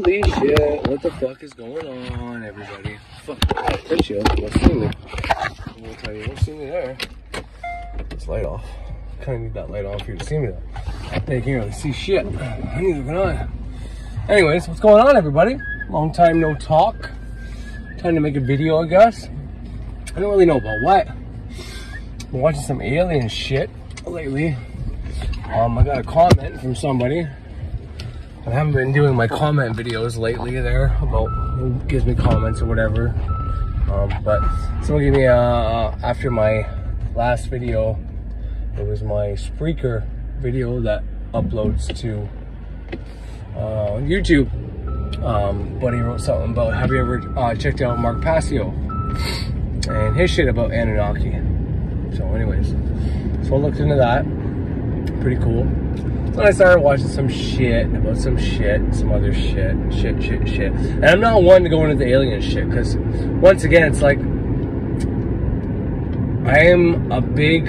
Holy shit, what the fuck is going on, everybody? Fuck, I'll touch you, you won't see me. I will tell you, you won't see me there. This light off. Kinda need that light on for you to see me though. Hey, you can't really see shit. I need to look on. Anyways, what's going on, everybody? Long time no talk. Time to make a video, I guess. I don't really know about what. I'm watching some alien shit lately. I got a comment from somebody. I haven't been doing my comment videos lately there about who gives me comments or whatever. But someone gave me, after my last video, it was my Spreaker video that uploads to YouTube. But he wrote something about, have you ever checked out Mark Passio and his shit about Anunnaki? So anyways, so I looked into that. Pretty cool. So I started watching some shit about some other shit. And I'm not one to go into the alien shit, because once again, it's like, I am a big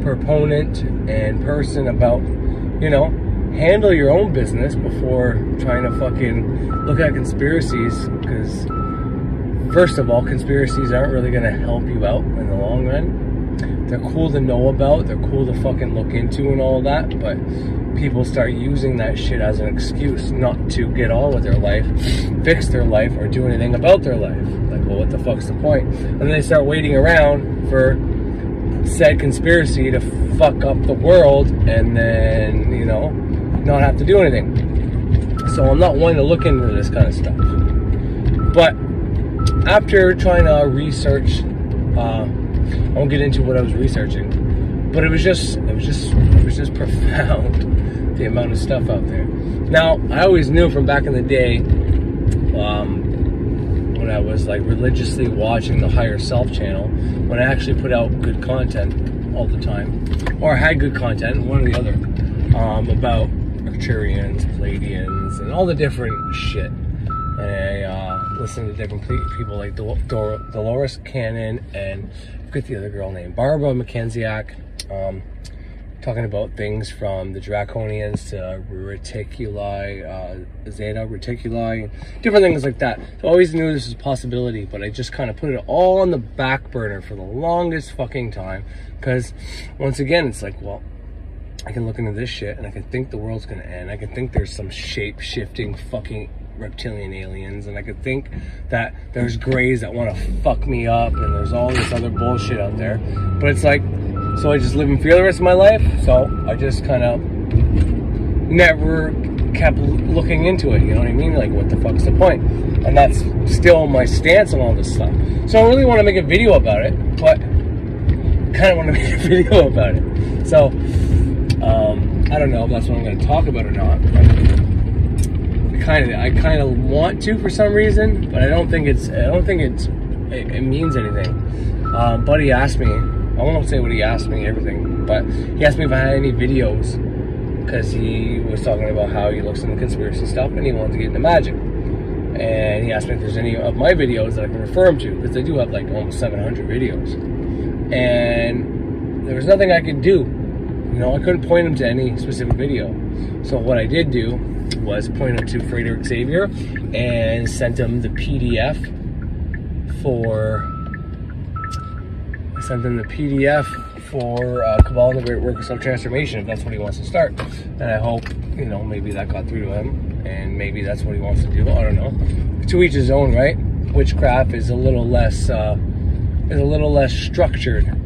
proponent and person about, you know, handle your own business before trying to fucking look at conspiracies, because first of all, conspiracies aren't really going to help you out in the long run. They're cool to know about, they're cool to fucking look into and all that, but people start using that shit as an excuse not to get on with their life, fix their life, or do anything about their life. Like, well, what the fuck's the point? And then they start waiting around for said conspiracy to fuck up the world and then, you know, not have to do anything. So I'm not one to look into this kind of stuff. But after trying to research, I won't get into what I was researching, but it was just profound, the amount of stuff out there. Now, I always knew from back in the day, when I was like religiously watching the Higher Self channel, when I actually put out good content all the time, or had good content, one or the other, about Arcturians, Palladians, and all the different shit. And I listened to different people like Dolores Cannon and I forget the other girl named Barbara McKenziak, talking about things from the Draconians to Reticuli, Zeta Reticuli, different things like that. So I always knew this was a possibility, but I just kind of put it all on the back burner for the longest fucking time, because once again, it's like, well, I can look into this shit and I can think the world's gonna end. I can think there's some shape-shifting fucking reptilian aliens, and I could think that there's greys that want to fuck me up, and there's all this other bullshit out there. But it's like, so I just live in fear the rest of my life. So I just kind of never kept looking into it, you know what I mean? Like, what the fuck's the point? And that's still my stance on all this stuff. So I really want to make a video about it, but I kind of want to make a video about it. So I don't know if that's what I'm going to talk about or not, but I kind of want to for some reason, but I don't think it means anything. Buddy asked me, I won't say what he asked me, everything, but he asked me if I had any videos, because he was talking about how he looks into conspiracy stuff and he wanted to get into magic. And he asked me if there's any of my videos that I can refer him to, because I do have like almost 700 videos. And there was nothing I could do. You know, I couldn't point him to any specific video. So what I did do was point him to Frederick Xavier and sent him the PDF for Cabal and the Great Work of Self-Transformation, if that's what he wants to start. And I hope, you know, maybe that got through to him, and maybe that's what he wants to do. I don't know. To each his own, right? Witchcraft is a little less structured.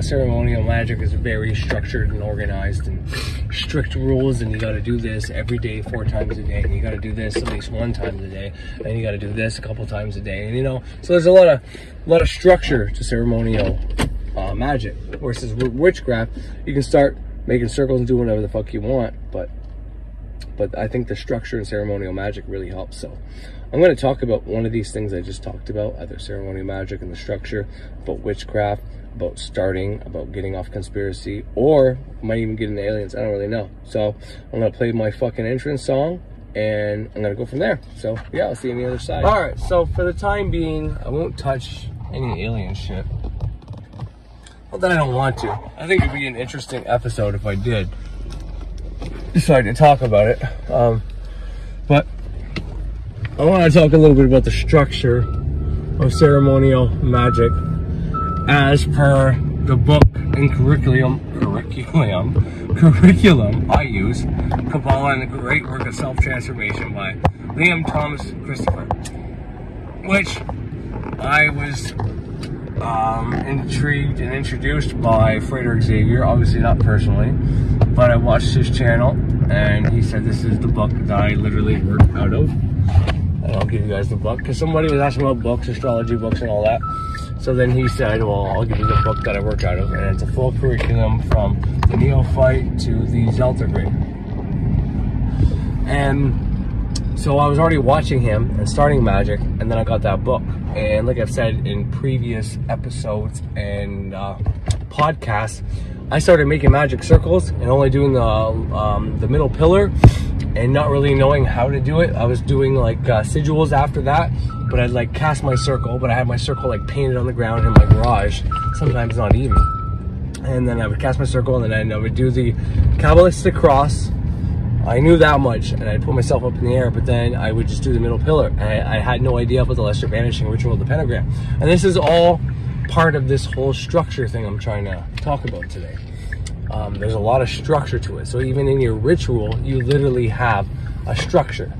Ceremonial magic is very structured and organized, and strict rules, and you got to do this every day 4 times a day, and you got to do this at least 1 time a day, and you got to do this a couple times a day, and you know, so there's a lot of structure to ceremonial magic. Versus witchcraft, you can start making circles and do whatever the fuck you want, but I think the structure in ceremonial magic really helps. So I'm going to talk about one of these things I just talked about, either ceremonial magic and the structure, about witchcraft, about starting, about getting off conspiracy, or might even get into aliens. I don't really know. So I'm going to play my fucking entrance song, and I'm going to go from there. So yeah, I'll see you on the other side. All right, so for the time being, I won't touch any alien shit. Not that I don't want to. I think it'd be an interesting episode if I did decide to talk about it. But I want to talk a little bit about the structure of ceremonial magic as per the book and curriculum I use, Kabbalah and the Great Work of Self-Transformation by Liam Thomas Christopher, which I was intrigued and introduced by Frederick Xavier, obviously not personally, but I watched his channel and he said this is the book that I literally work out of. And I'll give you guys the book, because somebody was asking about books, astrology books and all that. So then he said, well, I'll give you the book that I work out of, and it's a full curriculum from the neophyte to the Zelda grade. And so I was already watching him and starting Magick, and then I got that book. And like I've said in previous episodes and podcasts, I started making magic circles and only doing the middle pillar and not really knowing how to do it. I was doing like sigils after that, but I'd like cast my circle, but I had my circle like painted on the ground in my garage, sometimes not even. And then I would cast my circle, and then I would do the Kabbalistic cross. I knew that much, and I'd put myself up in the air, but then I would just do the middle pillar. I had no idea about the lesser banishing ritual of the pentagram. And this is all part of this whole structure thing I'm trying to talk about today. There's a lot of structure to it. So even in your ritual, you literally have a structure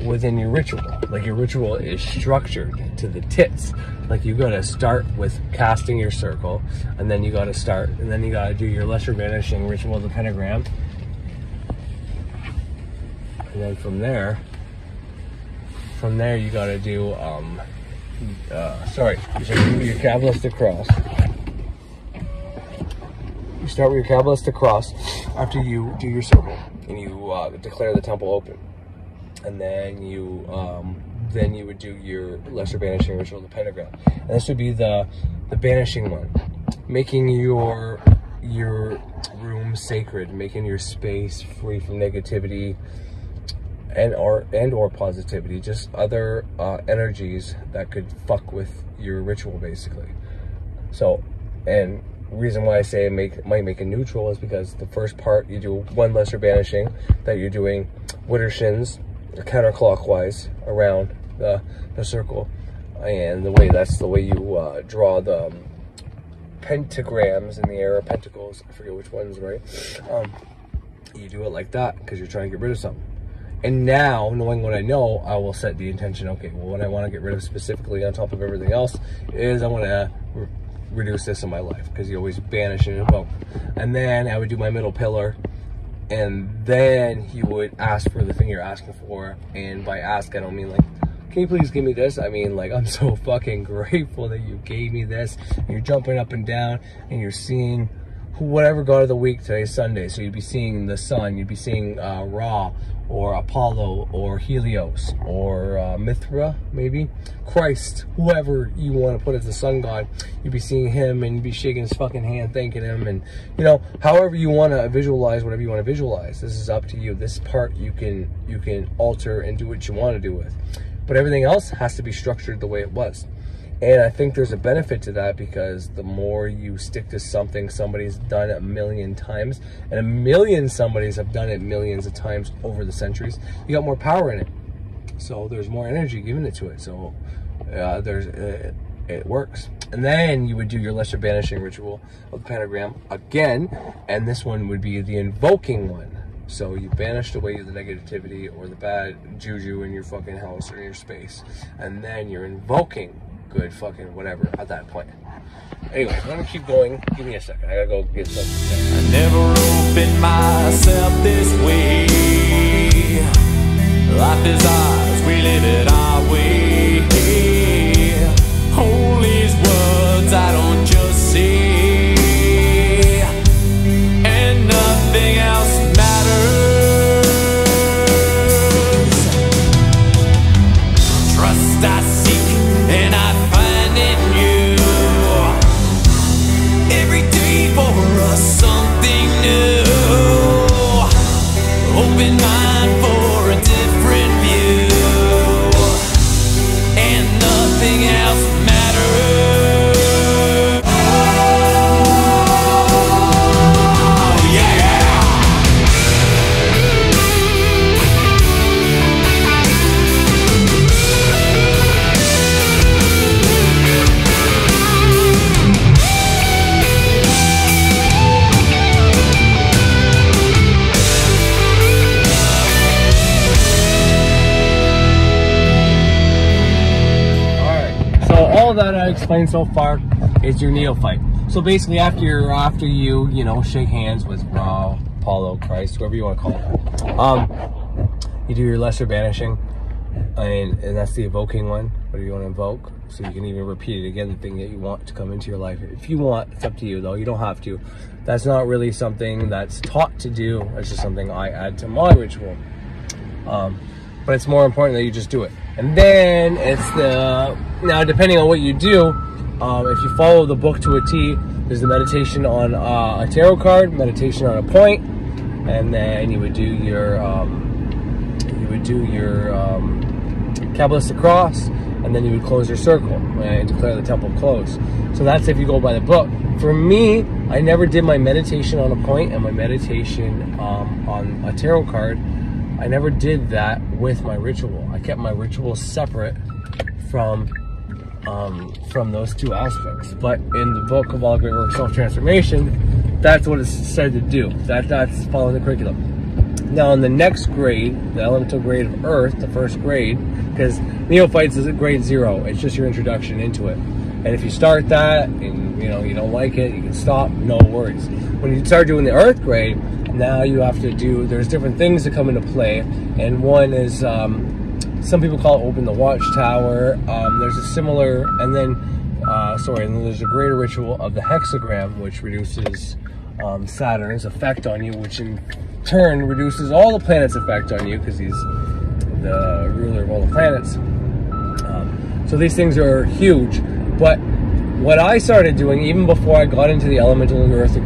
within your ritual. Like your ritual is structured to the tits. Like you gotta start with casting your circle, and then you gotta do your lesser banishing ritual of the pentagram. And then from there you gotta do, you should do your Kabbalistic cross. You start with your Kabbalistic cross after you do your circle, and you declare the temple open. And then you would do your lesser banishing ritual of the pentagram. And this would be the banishing one. Making your room sacred, making your space free from negativity and or positivity, just other energies that could fuck with your ritual basically. So, and the reason why I say it might make a neutral is because the first part you do one lesser banishing that you're doing widdershins counterclockwise around the circle, and that's the way you draw the pentagrams in the air, or pentacles, I forget which one's right. You do it like that because you're trying to get rid of something. And now, knowing what I know, I will set the intention, okay, well, what I want to get rid of specifically on top of everything else is I want to reduce this in my life, because you always banish and invoke. And then I would do my middle pillar, and then you would ask for the thing you're asking for. And by ask, I don't mean like, can you please give me this? I mean like, I'm so fucking grateful that you gave me this. And you're jumping up and down, and you're seeing whatever god of the week. Today's Sunday, so you'd be seeing the sun, you'd be seeing Ra, or Apollo, or Helios, or Mithra, maybe Christ, whoever you want to put as the sun god. You'd be seeing him, and you'd be shaking his fucking hand, thanking him, and you know, however you want to visualize whatever you want to visualize. This is up to you. This part you can alter and do what you want to do with, but everything else has to be structured the way it was. And I think there's a benefit to that, because the more you stick to something somebody's done a million times, and a million somebodies have done it millions of times over the centuries, you got more power in it. So there's more energy given it to it. So it works. And then you would do your lesser banishing ritual of the pentagram again, and this one would be the invoking one. So you banished away the negativity or the bad juju in your fucking house or in your space, and then you're invoking good fucking whatever at that point. Anyway, let me keep going. Give me a second. I gotta go get something. I never opened myself this way. Life is ours, we live it our way. All these words I don't just say, and nothing else matters. Trust I seek, and I find in you. Every day for us something new. Open mind for a different view, and nothing else matters. Oh yeah. that I explained so far is your neophyte. So basically, after you shake hands with Ra, Apollo, Christ, whoever you want to call it, you do your lesser banishing, and that's the evoking one. What do you want to invoke? So you can even repeat it again, the thing that you want to come into your life. If you want, it's up to you though. You don't have to. That's not really something that's taught to do. It's just something I add to my ritual. But it's more important that you just do it. And then it's now depending on what you do, if you follow the book to a T, there's the meditation on a tarot card, meditation on a point, and then you would do your Kabbalistic cross, and then you would close your circle and declare the temple closed. So that's if you go by the book. For me, I never did my meditation on a point and my meditation on a tarot card. I never did that with my ritual. I kept my ritual separate from those two aspects. But in the book of All Great Work Self-Transformation, that's what it's said to do. That's following the curriculum. Now in the next grade, the elemental grade of Earth, the first grade, because Neophytes is at grade 0, it's just your introduction into it. And if you start that and you don't like it, you can stop, no worries. When you start doing the Earth grade, now you have to do, there's different things that come into play, and one is, some people call it open the watchtower. There's a similar, and then there's a greater ritual of the hexagram, which reduces Saturn's effect on you, which in turn reduces all the planets' effect on you, because he's the ruler of all the planets. So these things are huge, but what I started doing, even before I got into the elemental earth of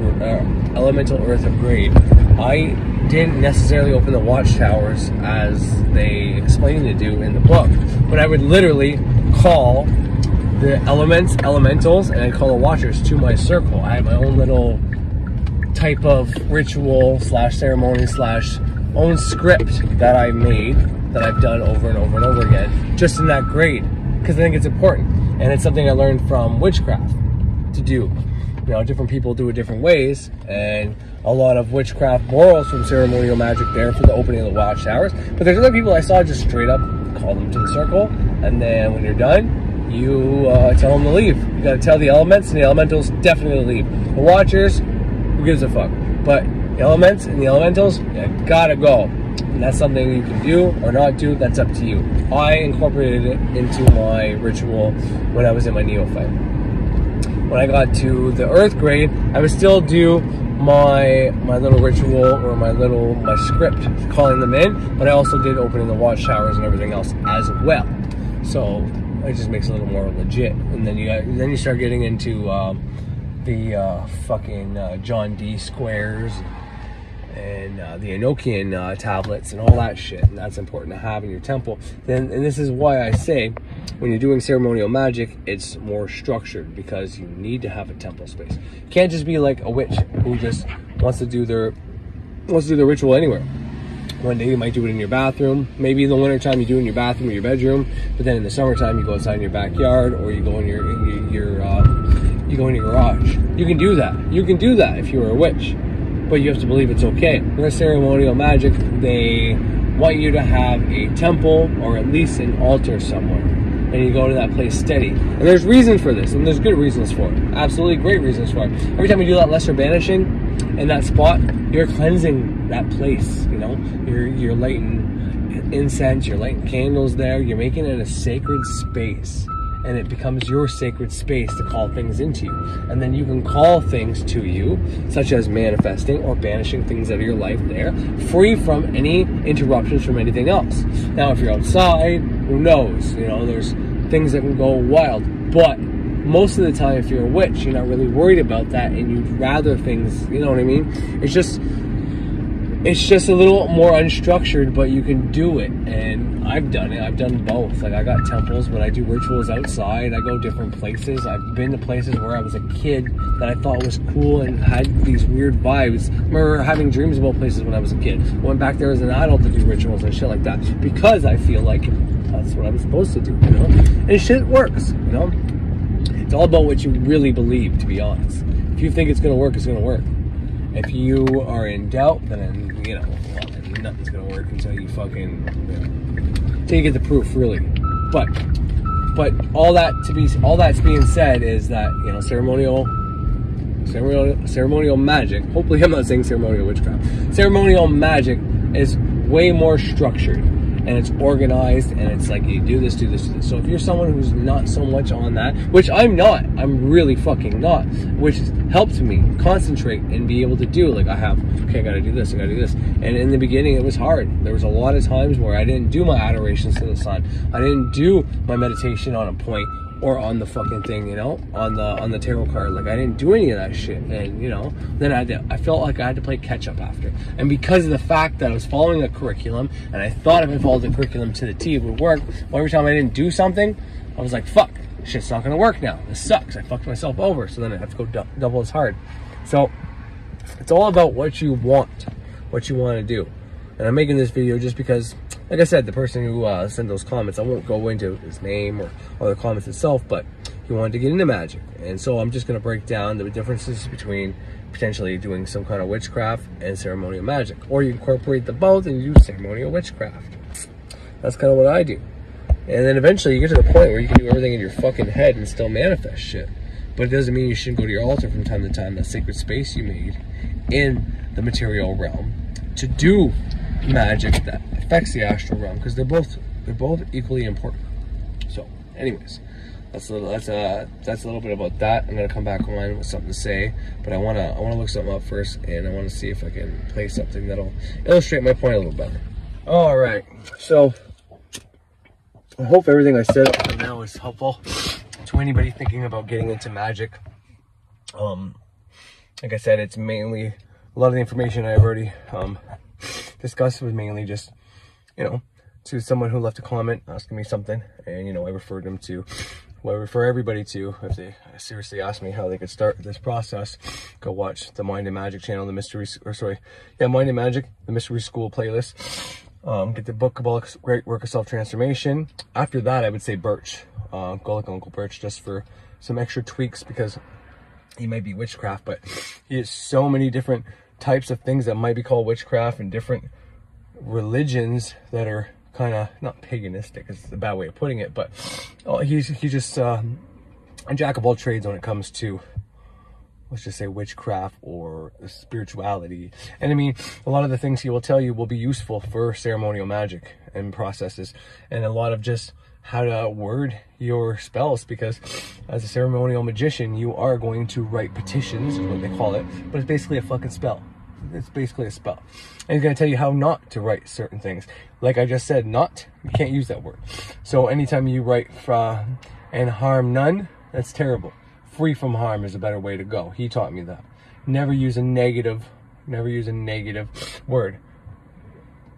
grade, I didn't necessarily open the watchtowers as they explain to do in the book, but I would literally call the elementals, and I'd call the watchers to my circle. I had my own little type of ritual / ceremony / own script that I made, that I've done over and over and over again, just in that grade, because I think it's important. And it's something I learned from Witchcraft to do. Different people do it different ways, and a lot of Witchcraft borrows from ceremonial magic there for the opening of the watchtowers. But there's other people I saw just straight up call them to the circle, and then when you're done, you tell them to leave. You gotta tell the elements and the elementals definitely to leave. The watchers, who gives a fuck? But the elements and the elementals, you gotta go. And that's something you can do or not do, that's up to you. I incorporated it into my ritual when I was in my neophyte. When I got to the Earth grade, I would still do my little ritual or my script calling them in, but I also did opening the watchtowers and everything else as well. So it just makes it a little more legit. And then you start getting into the fucking John D squares and the Enochian tablets and all that shit, and that's important to have in your temple. And this is why I say, when you're doing ceremonial magic, it's more structured, because you need to have a temple space. You can't just be like a witch who just wants to do their ritual anywhere. One day you might do it in your bathroom. Maybe in the wintertime you do it in your bathroom or your bedroom, but then in the summertime you go outside in your backyard, or you go in your garage. You can do that. You can do that if you were a witch, but you have to believe it's okay. With ceremonial magic, they want you to have a temple or at least an altar somewhere, and you go to that place steady. And there's reasons for this, and there's good reasons for it. Absolutely great reasons for it. Every time you do that lesser banishing in that spot, you're cleansing that place. You're lighting incense, you're lighting candles there, you're making it a sacred space. And it becomes your sacred space to call things into you. And then you can call things to you, such as manifesting or banishing things out of your life there, free from any interruptions from anything else. Now, if you're outside, who knows? There's things that can go wild. But most of the time, if you're a witch, you're not really worried about that, and you'd rather things, you know what I mean? It's just a little more unstructured, but you can do it. And I've done it. I've done both. Like, I got temples, but I do rituals outside. I go different places. I've been to places where I was a kid that I thought was cool and had these weird vibes. I remember having dreams about places when I was a kid. I went back there as an adult to do rituals and shit like that, because I feel like that's what I was supposed to do, And shit works, It's all about what you really believe, to be honest. If you think it's going to work, it's going to work. If you are in doubt, then, nothing's going to work until you fucking, until you get the proof, really. But but all that's being said is that, you know, ceremonial magic, hopefully I'm not saying ceremonial witchcraft, ceremonial magic is way more structured, and it's organized, and it's like you do this, do this, do this. So if you're someone who's not so much on that, which I'm not, I'm really fucking not, which helped me concentrate and be able to do, like, I gotta do this, I gotta do this. And in the beginning it was hard. There was a lot of times where I didn't do my adorations to the sun, I didn't do my meditation on a point or on the fucking thing, you know, on the tarot card. Like, I didn't do any of that shit. And, you know, then I felt like I had to play catch up after. And because of the fact that I was following a curriculum, and I thought if I followed the curriculum to the T, it would work, well, every time I didn't do something, I was like, fuck, shit's not gonna work now. This sucks. I fucked myself over. So then I have to go double as hard. So it's all about what you want to do. And I'm making this video just because, like I said, the person who sent those comments, I won't go into his name or the comments itself, but he wanted to get into magic. And so I'm just going to break down the differences between potentially doing some kind of witchcraft and ceremonial magic. Or you incorporate the both and you do ceremonial witchcraft. That's kind of what I do. And then eventually you get to the point where you can do everything in your fucking head and still manifest shit. But it doesn't mean you shouldn't go to your altar from time to time, that sacred space you made in the material realm, to do magic that affects the astral realm, because they're both equally important. So anyways, that's a little bit about that. I'm gonna come back on with something to say, but I wanna look something up first, and I want to see if I can play something that'll illustrate my point a little better. All right, so I hope everything I said up to now is helpful to anybody thinking about getting into magic. Like I said, it's mainly a lot of the information I've already discussed was mainly just, you know, to someone who left a comment asking me something, and, you know, I referred them to, well, I refer everybody to, if they seriously ask me how they could start this process, go watch the Mind and Magic channel, the Mind and Magic, the Mystery School playlist. Get the book about Great Work of Self-Transformation. After that, I would say Birch. Go look at Uncle Birch just for some extra tweaks, because he might be witchcraft, but he has so many different types of things that might be called witchcraft, and different religions that are kind of not paganistic, is a bad way of putting it, but he's just a jack of all trades when it comes to, let's just say, witchcraft or spirituality. And I mean, a lot of the things he will tell you will be useful for ceremonial magic and processes, and a lot of just how to word your spells, because as a ceremonial magician, you are going to write petitions, is what they call it, but it's basically a fucking spell. It's basically a spell. And he's going to tell you how not to write certain things. Like I just said, not, you can't use that word. So anytime you write and harm none, that's terrible. Free from harm is a better way to go. He taught me that. Never use a negative word.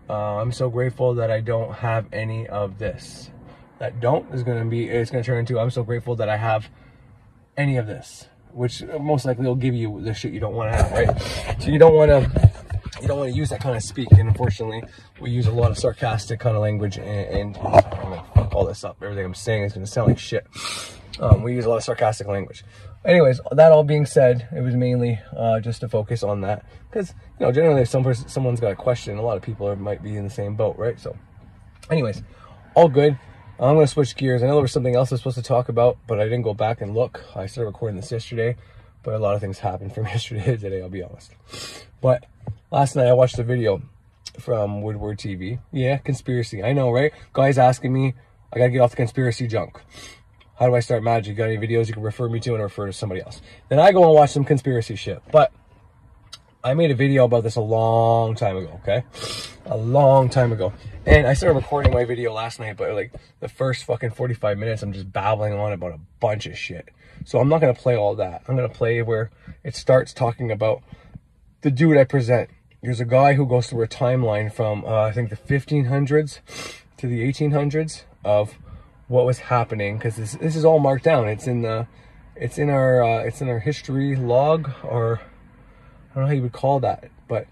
I'm so grateful that I don't have any of this. That don't is going to be, it's going to turn into, I'm so grateful that I have any of this, which most likely will give you the shit you don't want to have, right? So you don't want to use that kind of speak. And unfortunately, we use a lot of sarcastic kind of language, and I'm going to fuck all this up. Everything I'm saying is going to sound like shit. We use a lot of sarcastic language. Anyways, that all being said, it was mainly just to focus on that, because, you know, generally if someone's got a question, a lot of people might be in the same boat, right? So anyways, all good. I'm going to switch gears. I know there was something else I was supposed to talk about, but I didn't go back and look. I started recording this yesterday, but a lot of things happened from yesterday to today, I'll be honest. But last night I watched a video from Woodward TV. Yeah, conspiracy. I know, right? Guys asking me, I got to get off the conspiracy junk. How do I start magic? Got any videos you can refer me to and refer to somebody else? Then I go and watch some conspiracy shit. But I made a video about this a long time ago, okay? A long time ago. And I started recording my video last night, but like the first fucking 45 minutes, I'm just babbling on about a bunch of shit. So I'm not going to play all that. I'm going to play where it starts talking about the dude I present. There's a guy who goes through a timeline from, I think, the 1500s to the 1800s of what was happening, because this is all marked down. It's in our history log, or I don't know how you would call that, but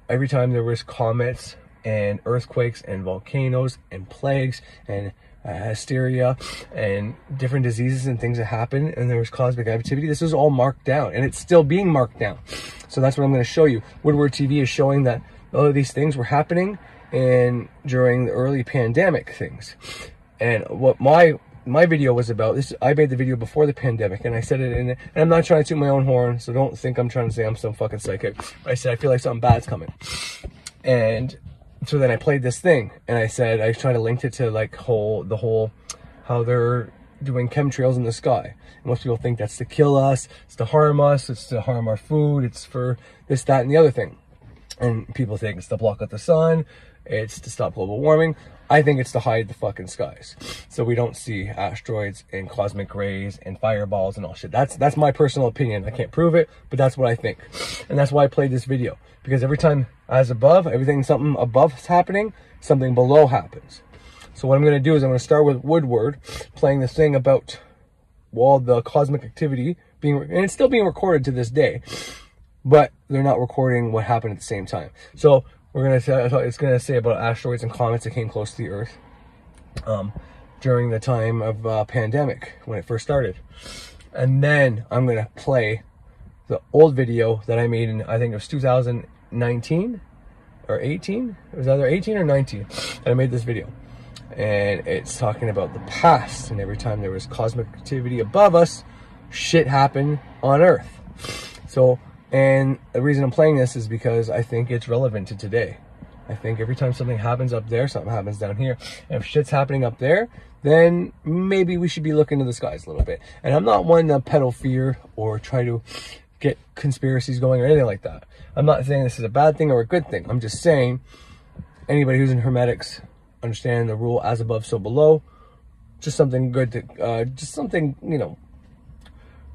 every time there was comets and earthquakes and volcanoes and plagues and hysteria and different diseases and things that happened, and there was cosmic activity, this is all marked down, and it's still being marked down. So that's what I'm going to show you. Woodward TV is showing that all of these things were happening and during the early pandemic things. And what my my video was about this. I made the video before the pandemic, and I said it in it, and I'm not trying to toot my own horn, so don't think I'm trying to say I'm some fucking psychic. But I said I feel like something bad's coming. And so then I played this thing, and I said, I tried to link it to like the whole, how they're doing chemtrails in the sky. And most people think that's to kill us, it's to harm us, it's to harm our food, it's for this, that, and the other thing. And people think it's to block out the sun, it's to stop global warming. I think it's to hide the fucking skies, so we don't see asteroids and cosmic rays and fireballs and all shit. That's my personal opinion. I can't prove it, but that's what I think. And that's why I played this video, because every time as above, something above is happening, something below happens. So what I'm going to do is I'm going to start with Woodward playing this thing about all the cosmic activity being, and it's still being recorded to this day, but they're not recording what happened at the same time. So it's going to say about asteroids and comets that came close to the Earth during the time of pandemic, when it first started. And then I'm going to play the old video that I made in, I think it was 2019 or 18. It was either 18 or 19 that I made this video. And it's talking about the past, and every time there was cosmic activity above us, shit happened on Earth. So, and the reason I'm playing this is because I think it's relevant to today. I think every time something happens up there, something happens down here. And if shit's happening up there, then maybe we should be looking to the skies a little bit. And I'm not one to peddle fear or try to get conspiracies going or anything like that. I'm not saying this is a bad thing or a good thing. I'm just saying anybody who's in hermetics, understand the rule as above, so below. Just something good to, just something, you know,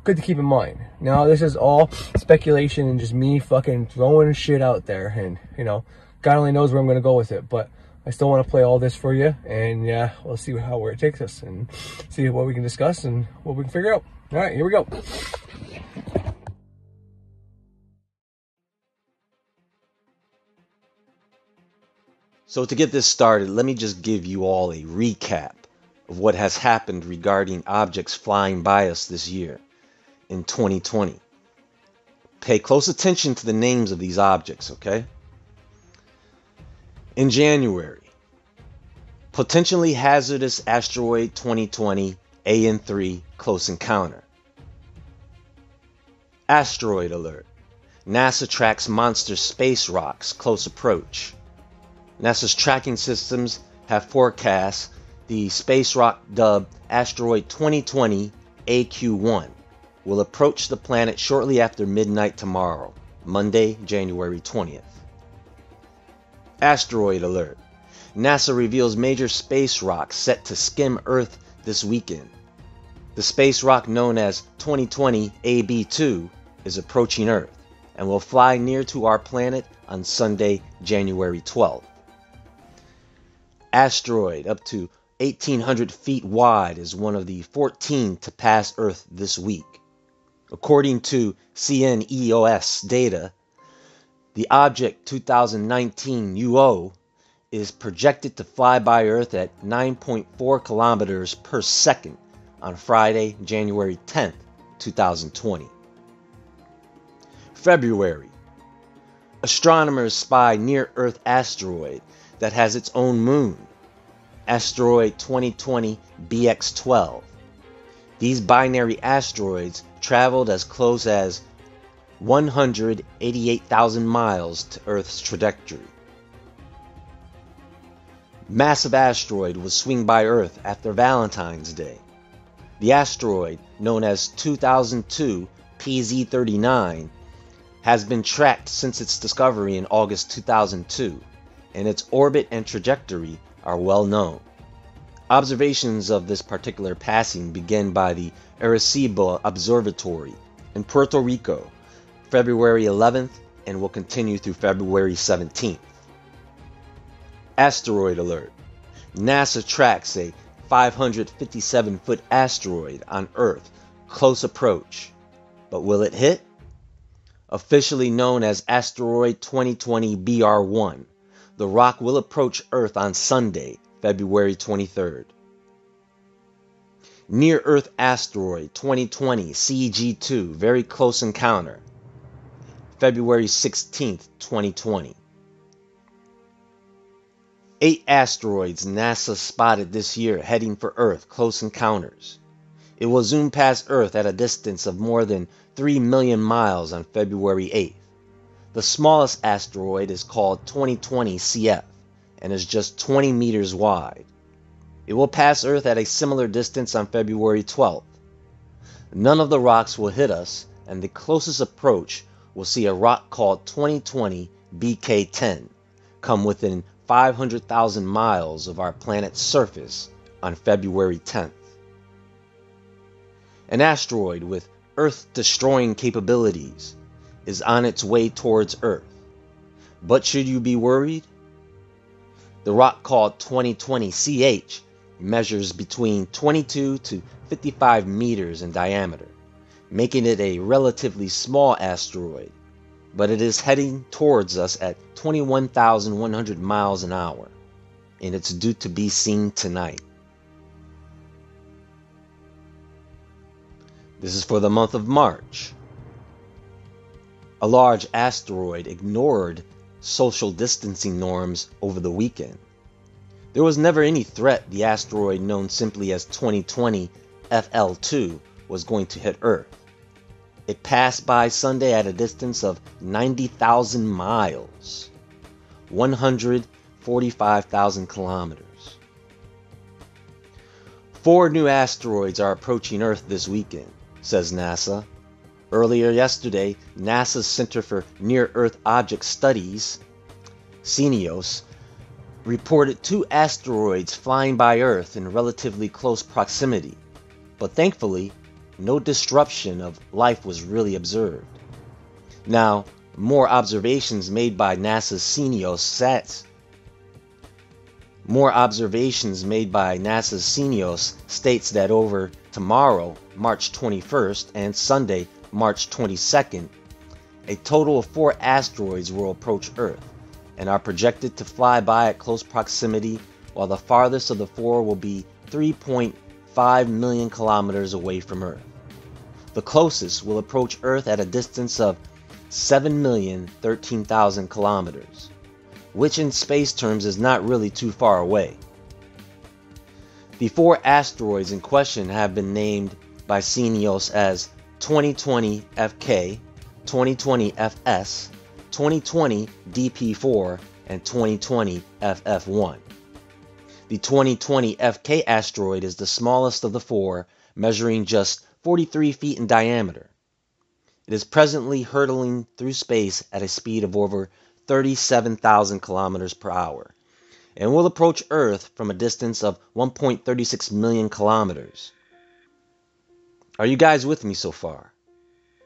good to keep in mind. Now, this is all speculation and just me fucking throwing shit out there, and you know, God only knows where I'm gonna go with it, but I still want to play all this for you, and yeah, we'll see where it takes us and see what we can discuss and what we can figure out. All right, here we go. So to get this started, let me just give you all a recap of what has happened regarding objects flying by us this year in 2020. Pay close attention to the names of these objects, okay? In January, potentially hazardous asteroid 2020 AN3 close encounter. Asteroid alert. NASA tracks monster space rocks close approach. NASA's tracking systems have forecast the space rock dubbed asteroid 2020 AQ1 will approach the planet shortly after midnight tomorrow, Monday, January 20th. Asteroid alert. NASA reveals major space rock set to skim Earth this weekend. The space rock known as 2020 AB2 is approaching Earth and will fly near to our planet on Sunday, January 12th. Asteroid up to 1,800 feet wide is one of the 14 to pass Earth this week. According to CNEOS data, the object 2019 UO is projected to fly by Earth at 9.4 kilometers per second on Friday, January 10th, 2020. February. Astronomers spy near-Earth asteroid that has its own moon, asteroid 2020 BX12. These binary asteroids traveled as close as 188,000 miles to Earth's trajectory. Massive asteroid will swing by Earth after Valentine's Day. The asteroid, known as 2002 PZ39, has been tracked since its discovery in August 2002, and its orbit and trajectory are well known. Observations of this particular passing begin by the Arecibo Observatory in Puerto Rico, February 11th, and will continue through February 17th. Asteroid alert. NASA tracks a 557-foot asteroid on Earth, close approach. But will it hit? Officially known as asteroid 2020 BR1, the rock will approach Earth on Sunday, February 23rd. Near-Earth asteroid 2020 CG2, very close encounter, February 16th, 2020. 8 asteroids NASA spotted this year heading for Earth, close encounters. It will zoom past Earth at a distance of more than 3 million miles on February 8th. The smallest asteroid is called 2020 CF and is just 20 meters wide. It will pass Earth at a similar distance on February 12th. None of the rocks will hit us, and the closest approach will see a rock called 2020 BK10 come within 500,000 miles of our planet's surface on February 10th. An asteroid with Earth-destroying capabilities is on its way towards Earth. But should you be worried? The rock called 2020 CH measures between 22 to 55 meters in diameter, making it a relatively small asteroid, but it is heading towards us at 21,100 miles an hour, and it's due to be seen tonight. This is for the month of March. A large asteroid ignored social distancing norms over the weekend. There was never any threat the asteroid known simply as 2020 FL2 was going to hit Earth. It passed by Sunday at a distance of 90,000 miles, 145,000 kilometers. 4 new asteroids are approaching Earth this weekend, says NASA. Earlier yesterday, NASA's Center for Near-Earth Object Studies, CNEOS, reported 2 asteroids flying by Earth in relatively close proximity, but thankfully, no disruption of life was really observed. Now, more observations made by NASA's CNEOS states that over tomorrow, March 21st, and Sunday, March 22nd, a total of 4 asteroids will approach Earth and are projected to fly by at close proximity, while the farthest of the 4 will be 3.5 million kilometers away from Earth. The closest will approach Earth at a distance of 7,013,000 kilometers, which in space terms is not really too far away. The 4 asteroids in question have been named by CNEOS as 2020 FK, 2020 FS, 2020 DP4, and 2020 FF1. The 2020 FK asteroid is the smallest of the 4, measuring just 43 feet in diameter. It is presently hurtling through space at a speed of over 37,000 kilometers per hour, and will approach Earth from a distance of 1.36 million kilometers. Are you guys with me so far?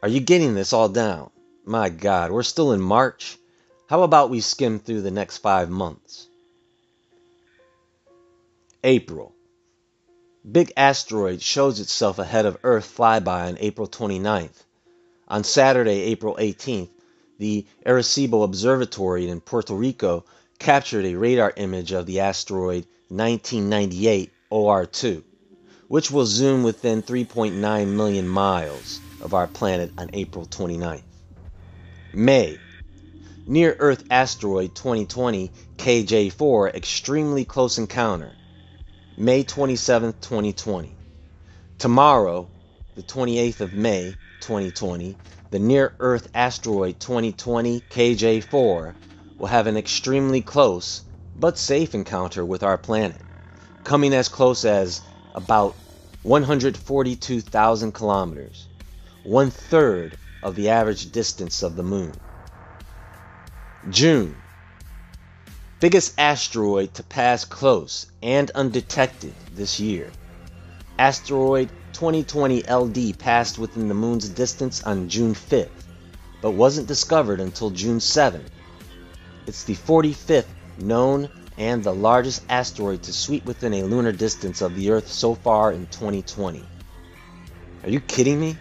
Are you getting this all down? My God, we're still in March. How about we skim through the next 5 months? April. Big asteroid shows itself ahead of Earth flyby on April 29th. On Saturday, April 18th, the Arecibo Observatory in Puerto Rico captured a radar image of the asteroid 1998 OR2, which will zoom within 3.9 million miles of our planet on April 29th. May. Near-Earth asteroid 2020 KJ4 extremely close encounter, May 27, 2020. Tomorrow, the 28th of May, 2020, the near-Earth asteroid 2020 KJ4 will have an extremely close but safe encounter with our planet, coming as close as about 142,000 kilometers, 1/3 of the average distance of the Moon. June. Biggest asteroid to pass close and undetected this year. Asteroid 2020 LD passed within the Moon's distance on June 5th, but wasn't discovered until June 7th. It's the 45th known and the largest asteroid to sweep within a lunar distance of the Earth so far in 2020. Are you kidding me?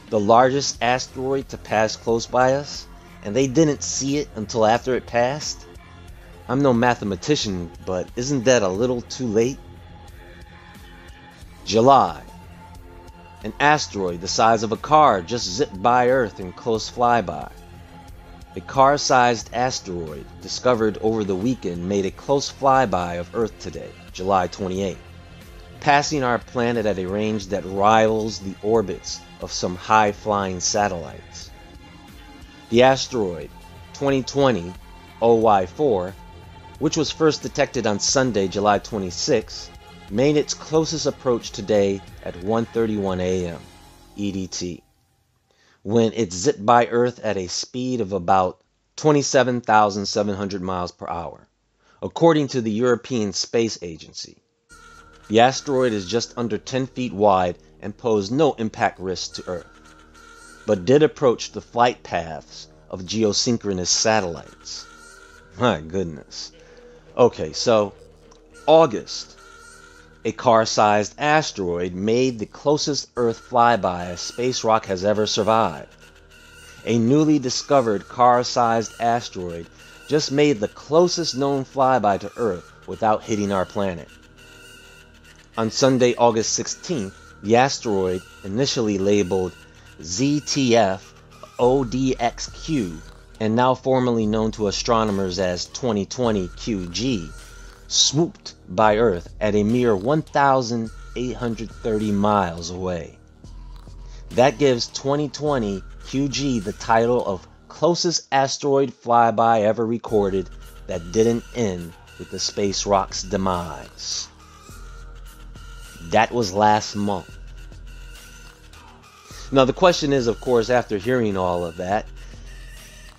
The largest asteroid to pass close by us, and they didn't see it until after it passed? I'm no mathematician, but isn't that a little too late? July. An asteroid the size of a car just zipped by Earth in close flyby. A car-sized asteroid discovered over the weekend made a close flyby of Earth today, July 28, passing our planet at a range that rivals the orbits of some high-flying satellites. The asteroid 2020 OY4, which was first detected on Sunday, July 26, made its closest approach today at 1:31 a.m. EDT, when it zipped by Earth at a speed of about 27,700 miles per hour, according to the European Space Agency. The asteroid is just under 10 feet wide and posed no impact risk to Earth, but did approach the flight paths of geosynchronous satellites. My goodness. Okay, so August. A car-sized asteroid made the closest Earth flyby a space rock has ever survived. A newly discovered car-sized asteroid just made the closest known flyby to Earth without hitting our planet. On Sunday, August 16th, the asteroid, initially labeled ZTF-ODXQ and now formerly known to astronomers as 2020 QG, swooped by Earth at a mere 1,830 miles away. That gives 2020 QG the title of closest asteroid flyby ever recorded that didn't end with the space rock's demise. That was last month. Now the question is, of course, after hearing all of that,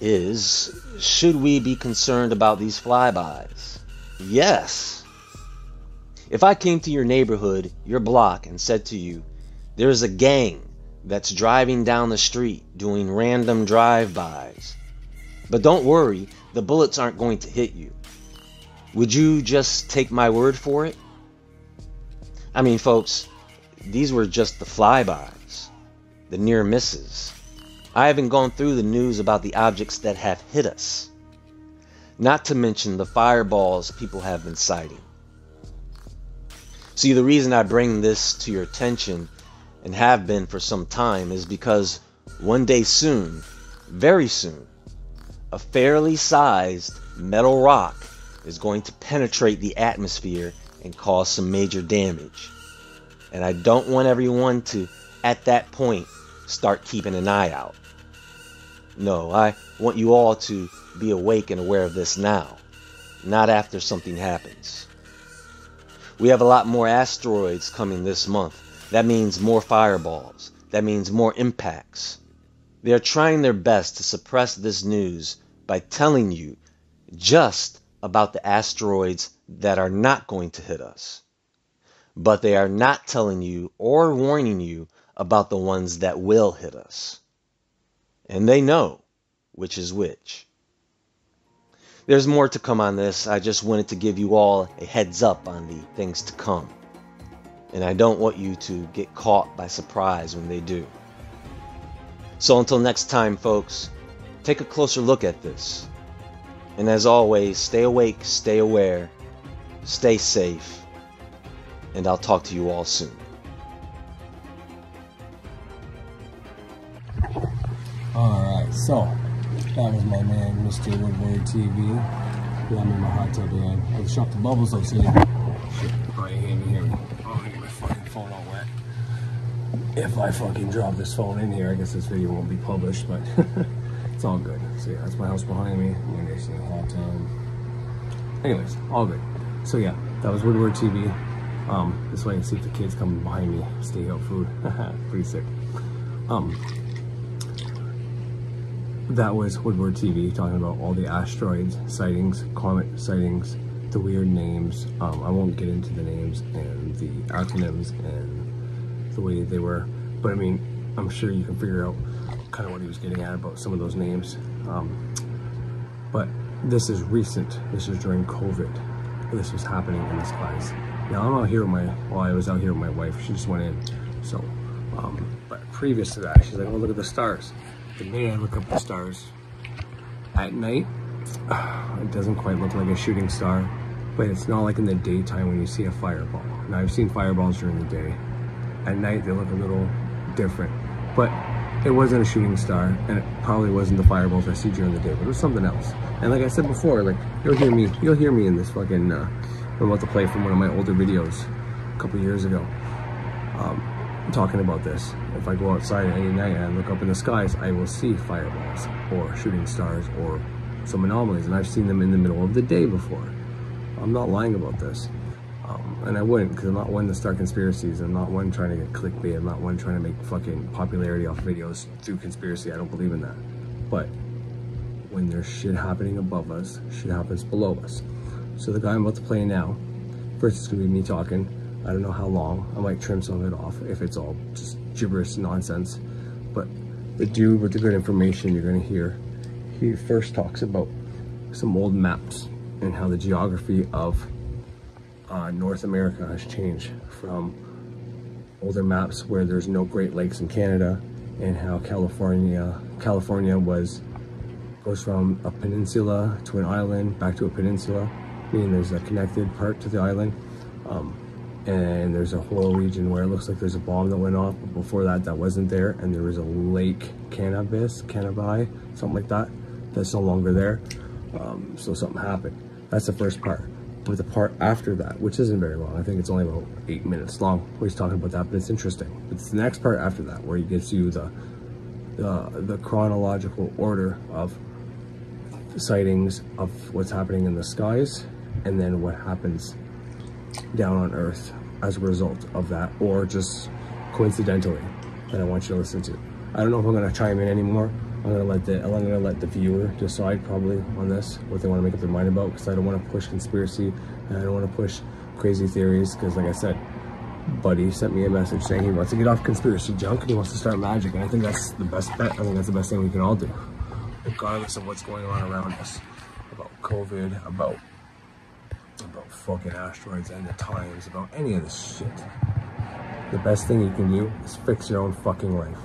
is should we be concerned about these flybys? Yes. If I came to your neighborhood, your block, and said to you, there's a gang that's driving down the street doing random drive-bys, but don't worry, the bullets aren't going to hit you, would you just take my word for it? I mean, folks, these were just the flybys, the near misses. I haven't gone through the news about the objects that have hit us, not to mention the fireballs people have been sighting. See, the reason I bring this to your attention, and have been for some time, is because one day soon, very soon, a fairly sized metal rock is going to penetrate the atmosphere and cause some major damage. And I don't want everyone to, at that point, start keeping an eye out. No, I want you all to be awake and aware of this now, not after something happens. We have a lot more asteroids coming this month. That means more fireballs. That means more impacts. They are trying their best to suppress this news by telling you just about the asteroids that are not going to hit us. But they are not telling you or warning you about the ones that will hit us. And they know which is which. There's more to come on this. I just wanted to give you all a heads up on the things to come. And I don't want you to get caught by surprise when they do. So until next time, folks, take a closer look at this. And as always, stay awake, stay aware, stay safe, and I'll talk to you all soon. Alright, so that was my man, Mr. Woodward TV. Yeah, I'm in my hot tub again. I shot the bubbles though, so shit, probably can't even hear me. Oh, I get my fucking phone all wet. If I fucking drop this phone in here, I guess this video won't be published, but it's all good. So yeah, that's my house behind me. I'm gonna see the hot tub. Anyways, all good. So yeah, that was Woodward TV. This way I can see if the kids coming behind me stay out food. Pretty sick. That was Woodward TV talking about all the asteroids sightings, comet sightings, the weird names. I won't get into the names and the acronyms and the way they were, but I mean, I'm sure you can figure out kind of what he was getting at about some of those names. But this is recent. This is during COVID. This was happening in the skies. Now I'm out here with I was out here with my wife. She just went in. So, but previous to that, she's like, oh, look at the stars. The minute I look up the stars at night, it doesn't quite look like a shooting star, but it's not like in the daytime when you see a fireball. Now I've seen fireballs during the day. At night they look a little different, but it wasn't a shooting star, and it probably wasn't the fireballs I see during the day, but it was something else. And like I said before, like, you'll hear me in this fucking, I'm about to play from one of my older videos a couple years ago, talking about this. If I go outside any night and look up in the skies, I will see fireballs or shooting stars or some anomalies, and I've seen them in the middle of the day before. I'm not lying about this. And I wouldn't, because I'm not one to start conspiracies. I'm not one trying to get clickbait. I'm not one trying to make fucking popularity off videos through conspiracy. I don't believe in that. But when there's shit happening above us, shit happens below us. So the guy I'm about to play now, first it's gonna be me talking. I don't know how long. I might trim some of it off if it's all just gibberish nonsense. But the dude with the good information you're gonna hear, he first talks about some old maps and how the geography of North America has changed from older maps where there's no Great Lakes in Canada, and how California goes from a peninsula to an island back to a peninsula, meaning there's a connected part to the island, and there's a whole region where it looks like there's a bomb that went off, but before that wasn't there, and there was a lake Cannabi, something like that, that's no longer there. So something happened. That's the first part. But the part after that, which isn't very long, I think it's only about 8 minutes long, where he's talking about that, but it's interesting. It's the next part after that where he gives you the chronological order of sightings of what's happening in the skies, and then what happens down on Earth as a result of that, or just coincidentally, that I want you to listen to. I don't know if I'm gonna chime in anymore. I'm gonna let the viewer decide probably on this, what they want to make up their mind about, because I don't want to push conspiracy, and I don't want to push crazy theories, because like I said, Buddy sent me a message saying he wants to get off conspiracy junk and he wants to start Magick, and I think that's the best bet. I think that's the best thing we can all do, regardless of what's going on around us, about COVID, about fucking asteroids and the times, about any of this shit. The best thing you can do is fix your own fucking life,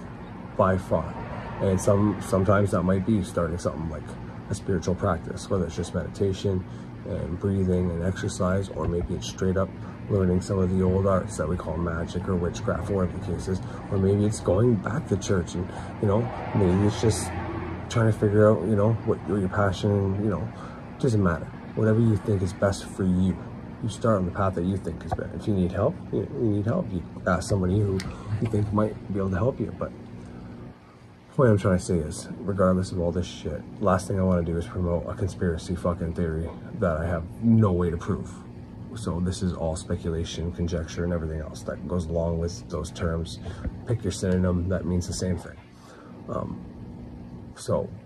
by far. And sometimes that might be starting something like a spiritual practice, whether it's just meditation and breathing and exercise, or maybe it's straight up learning some of the old arts that we call magic or witchcraft, or whatever the case is, or maybe it's going back to church, and maybe it's just trying to figure out what your passion, doesn't matter. Whatever you think is best for you, you start on the path that you think is better. If you need help, you need help. You ask somebody who you think might be able to help you. But what I'm trying to say is, regardless of all this shit, last thing I want to do is promote a conspiracy fucking theory that I have no way to prove. So this is all speculation, conjecture, and everything else that goes along with those terms. Pick your synonym that means the same thing.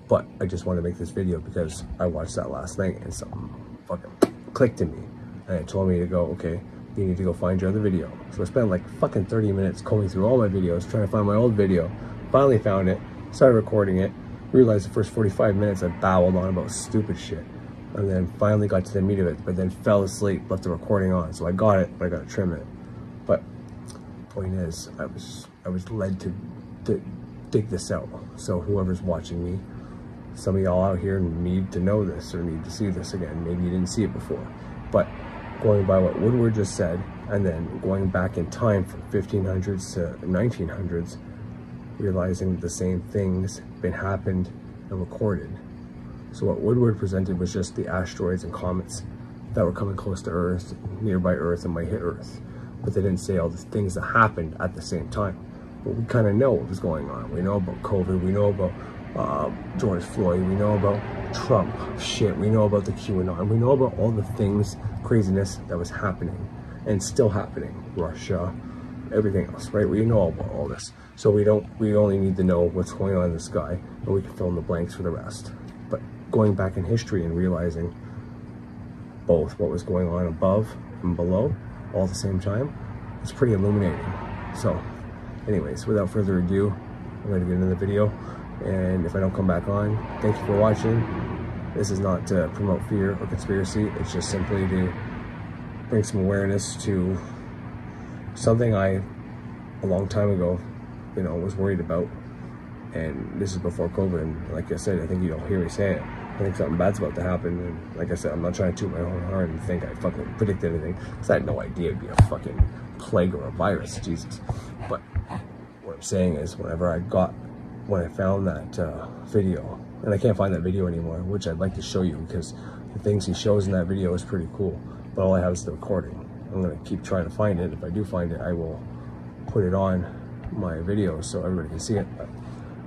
But I just want to make this video because I watched that last night and something fucking clicked in me, and it told me to go, okay, you need to go find your other video. So I spent like fucking 30 minutes combing through all my videos trying to find my old video. Finally found it, started recording it, realized the first 45 minutes I babbled on about stupid shit, and then finally got to the meat of it, but then fell asleep, left the recording on. So I got it, but I gotta trim it. But point is, I was led to dig this out. So whoever's watching me, some of y'all out here need to know this or need to see this again. Maybe you didn't see it before, but going by what Woodward just said, and then going back in time from 1500s to 1900s, realizing the same things been happened and recorded. So what Woodward presented was just the asteroids and comets that were coming close to Earth, nearby Earth, and might hit Earth. But they didn't say all the things that happened at the same time. But we kind of know what was going on. We know about COVID, we know about George Floyd, we know about Trump shit, we know about the QAnon, we know about all the things, craziness that was happening and still happening, Russia, everything else, right? We know about all this. So we only need to know what's going on in the sky, and we can fill in the blanks for the rest. But going back in history and realizing both what was going on above and below all at the same time, it's pretty illuminating. So anyways, without further ado, I'm going to get into the video, and if I don't come back on, thank you for watching. This is not to promote fear or conspiracy, it's just simply to bring some awareness to something I, a long time ago, was worried about. And this is before COVID, and like I said, I think you don't hear me say it. I think something bad's about to happen, and like I said, I'm not trying to toot my own horn and think I fucking predicted anything, because I had no idea it'd be a fucking plague or a virus, Jesus. But what I'm saying is, whenever I got when I found that video, and I can't find that video anymore, which I'd like to show you because the things he shows in that video is pretty cool, but all I have is the recording. I'm going to keep trying to find it. If I do find it, I will put it on my video so everybody can see it, but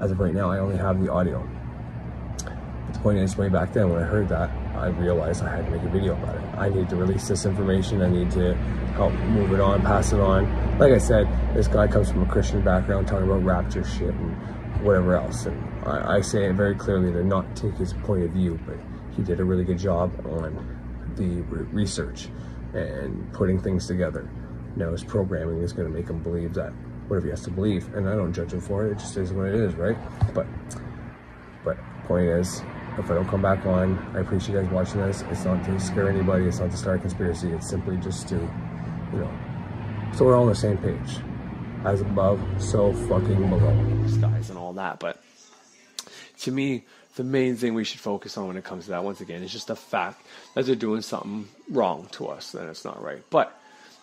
as of right now, I only have the audio. But the point is, way back then when I heard that, I realized I had to make a video about it. I need to release this information. I need to help move it on, pass it on. Like I said, this guy comes from a Christian background talking about rapture shit and whatever else. And I say it very clearly to not take his point of view, but he did a really good job on the research and putting things together. Now his programming is going to make him believe that whatever he has to believe, and I don't judge him for it. It just is what it is, right? But point is, if I don't come back on, I appreciate you guys watching this. It's not to scare anybody. It's not to start a conspiracy. It's simply just to, you know, so we're all on the same page. As above, so fucking below. Skies and all that. But to me, the main thing we should focus on when it comes to that, once again, is just the fact that they're doing something wrong to us, and it's not right. But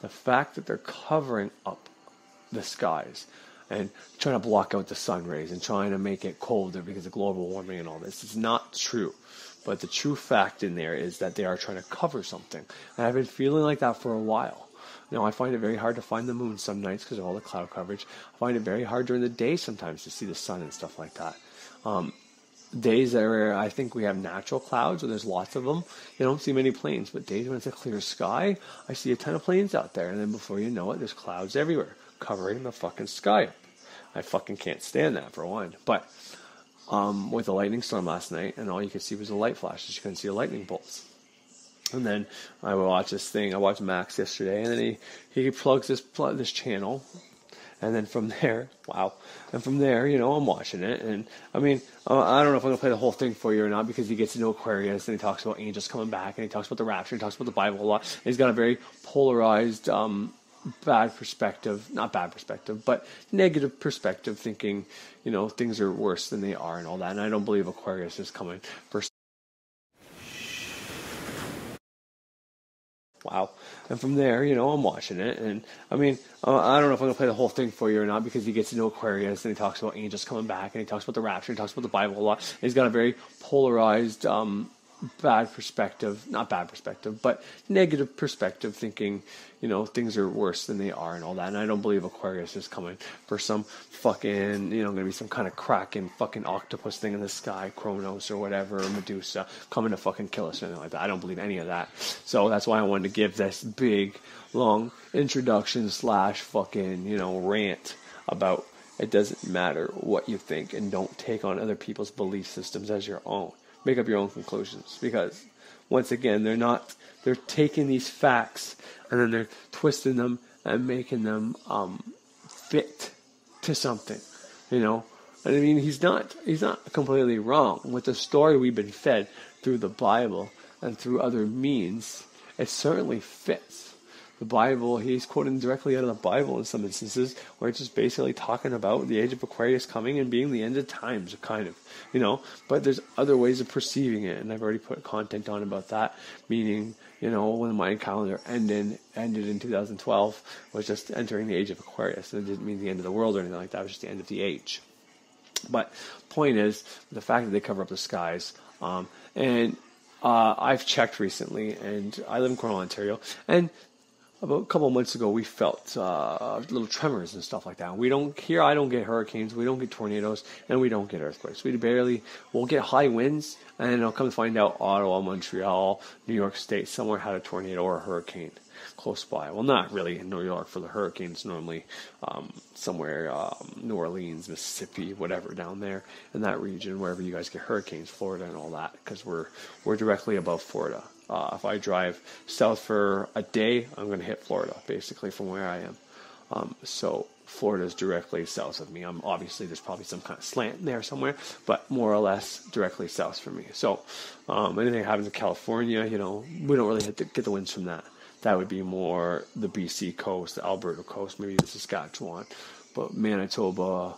the fact that they're covering up the skies and trying to block out the sun rays and trying to make it colder because of global warming and all this is not true. But the true fact in there is that they are trying to cover something. And I've been feeling like that for a while. Now, I find it very hard to find the moon some nights because of all the cloud coverage. I find it very hard during the day sometimes to see the sun and stuff like that. Days where I think we have natural clouds, where there's lots of them, you don't see many planes. But days when it's a clear sky, I see a ton of planes out there. And then before you know it, there's clouds everywhere covering the fucking sky. I fucking can't stand that, for one. But with the lightning storm last night, and all you could see was the light flashes. You couldn't see the lightning bolts. And then I watched this thing. I watched Max yesterday, and then he plugs this channel. And then from there, wow. And from there, you know, I'm watching it. And I mean, I don't know if I'm going to play the whole thing for you or not, because he gets into Aquarius and he talks about angels coming back and he talks about the rapture. He talks about the Bible a lot. And he's got a very polarized, bad perspective, not bad perspective, but negative perspective, thinking, you know, things are worse than they are and all that. And I don't believe Aquarius is coming for. Wow. And from there, you know, I'm watching it. And I mean, I don't know if I'm going to play the whole thing for you or not, because he gets into Aquarius and he talks about angels coming back and he talks about the rapture. He talks about the Bible a lot. And he's got a very polarized, bad perspective, not bad perspective, but negative perspective, thinking, you know, things are worse than they are and all that. And I don't believe Aquarius is coming for some fucking, you know, going to be some kind of kraken fucking octopus thing in the sky, Kronos or whatever, or Medusa, coming to fucking kill us or anything like that. I don't believe any of that. So that's why I wanted to give this big, long introduction / fucking, you know, rant about it doesn't matter what you think, and don't take on other people's belief systems as your own. Make up your own conclusions, because once again, they're taking these facts and then they're twisting them and making them fit to something, you know. And I mean, he's not completely wrong with the story we've been fed through the Bible and through other means. It certainly fits. The Bible, he's quoting directly out of the Bible in some instances, where it's just basically talking about the age of Aquarius coming and being the end of times, kind of, you know. But there's other ways of perceiving it, and I've already put content on about that, meaning, you know, when the Mayan calendar ended in 2012, was just entering the age of Aquarius. It didn't mean the end of the world or anything like that. It was just the end of the age. But point is, the fact that they cover up the skies, and I've checked recently, and I live in Cornwall, Ontario, and about a couple of months ago, we felt little tremors and stuff like that. I don't get hurricanes, we don't get tornadoes, and we don't get earthquakes. We'll get high winds, and I'll come to find out Ottawa, Montreal, New York State, somewhere had a tornado or a hurricane close by. Well, not really in New York for the hurricanes, normally somewhere, New Orleans, Mississippi, whatever, down there in that region, wherever you guys get hurricanes, Florida and all that, because we're directly above Florida. If I drive south for a day, I'm going to hit Florida, basically, from where I am. So Florida is directly south of me. Obviously, there's probably some kind of slant in there somewhere, but more or less directly south from me. So anything that happens in California, you know, we don't really get the winds from that. That would be more the BC coast, the Alberta coast, maybe the Saskatchewan. But Manitoba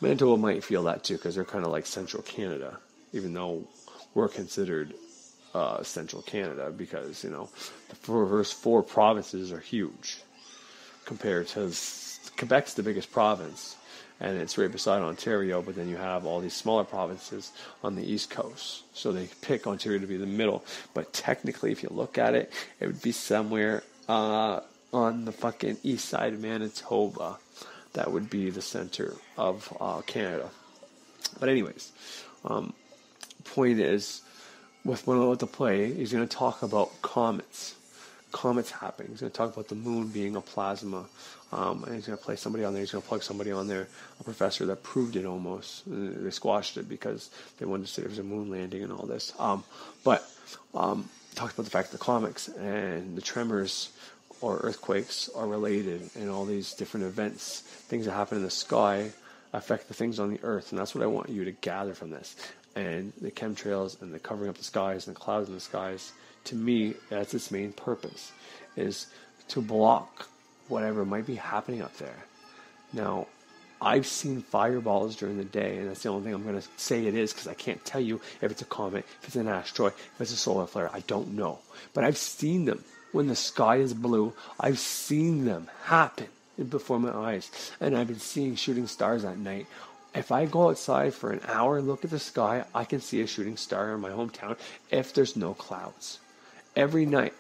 might feel that too, because they're kind of like central Canada, even though we're considered central Canada, because, you know, the first 4 provinces are huge compared to Quebec's the biggest province, and it's right beside Ontario, but then you have all these smaller provinces on the east coast. So they pick Ontario to be the middle. But technically, if you look at it, it would be somewhere on the fucking east side of Manitoba. That would be the center of Canada. But anyways, point is, with the play, he's going to talk about comets happening. He's going to talk about the moon being a plasma. And he's going to play somebody on there. He's going to plug somebody on there, a professor that proved it almost. They squashed it because they wanted to say there was a moon landing and all this. But talks about the fact that the comets and the tremors or earthquakes are related, and all these different events, things that happen in the sky, affect the things on the earth. And that's what I want you to gather from this. And the chemtrails and the covering up the skies and the clouds in the skies, to me, that's its main purpose, is to block whatever might be happening up there. Now, I've seen fireballs during the day, and that's the only thing I'm going to say it is, because I can't tell you if it's a comet, if it's an asteroid, if it's a solar flare. I don't know. But I've seen them. When the sky is blue, I've seen them happen before my eyes. And I've been seeing shooting stars at night. If I go outside for an hour and look at the sky, I can see a shooting star in my hometown if there's no clouds. Every night.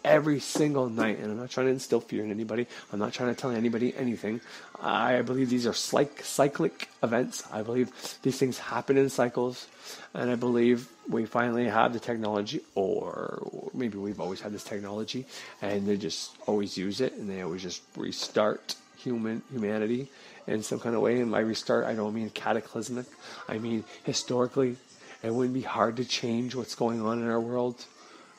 Every single night. And I'm not trying to instill fear in anybody. I'm not trying to tell anybody anything. I believe these are cyclic events. I believe these things happen in cycles. And I believe we finally have the technology, or maybe we've always had this technology, and they just always use it, and they always just restart humanity in some kind of way. And by restart, I don't mean cataclysmic. I mean historically. It wouldn't be hard to change what's going on in our world.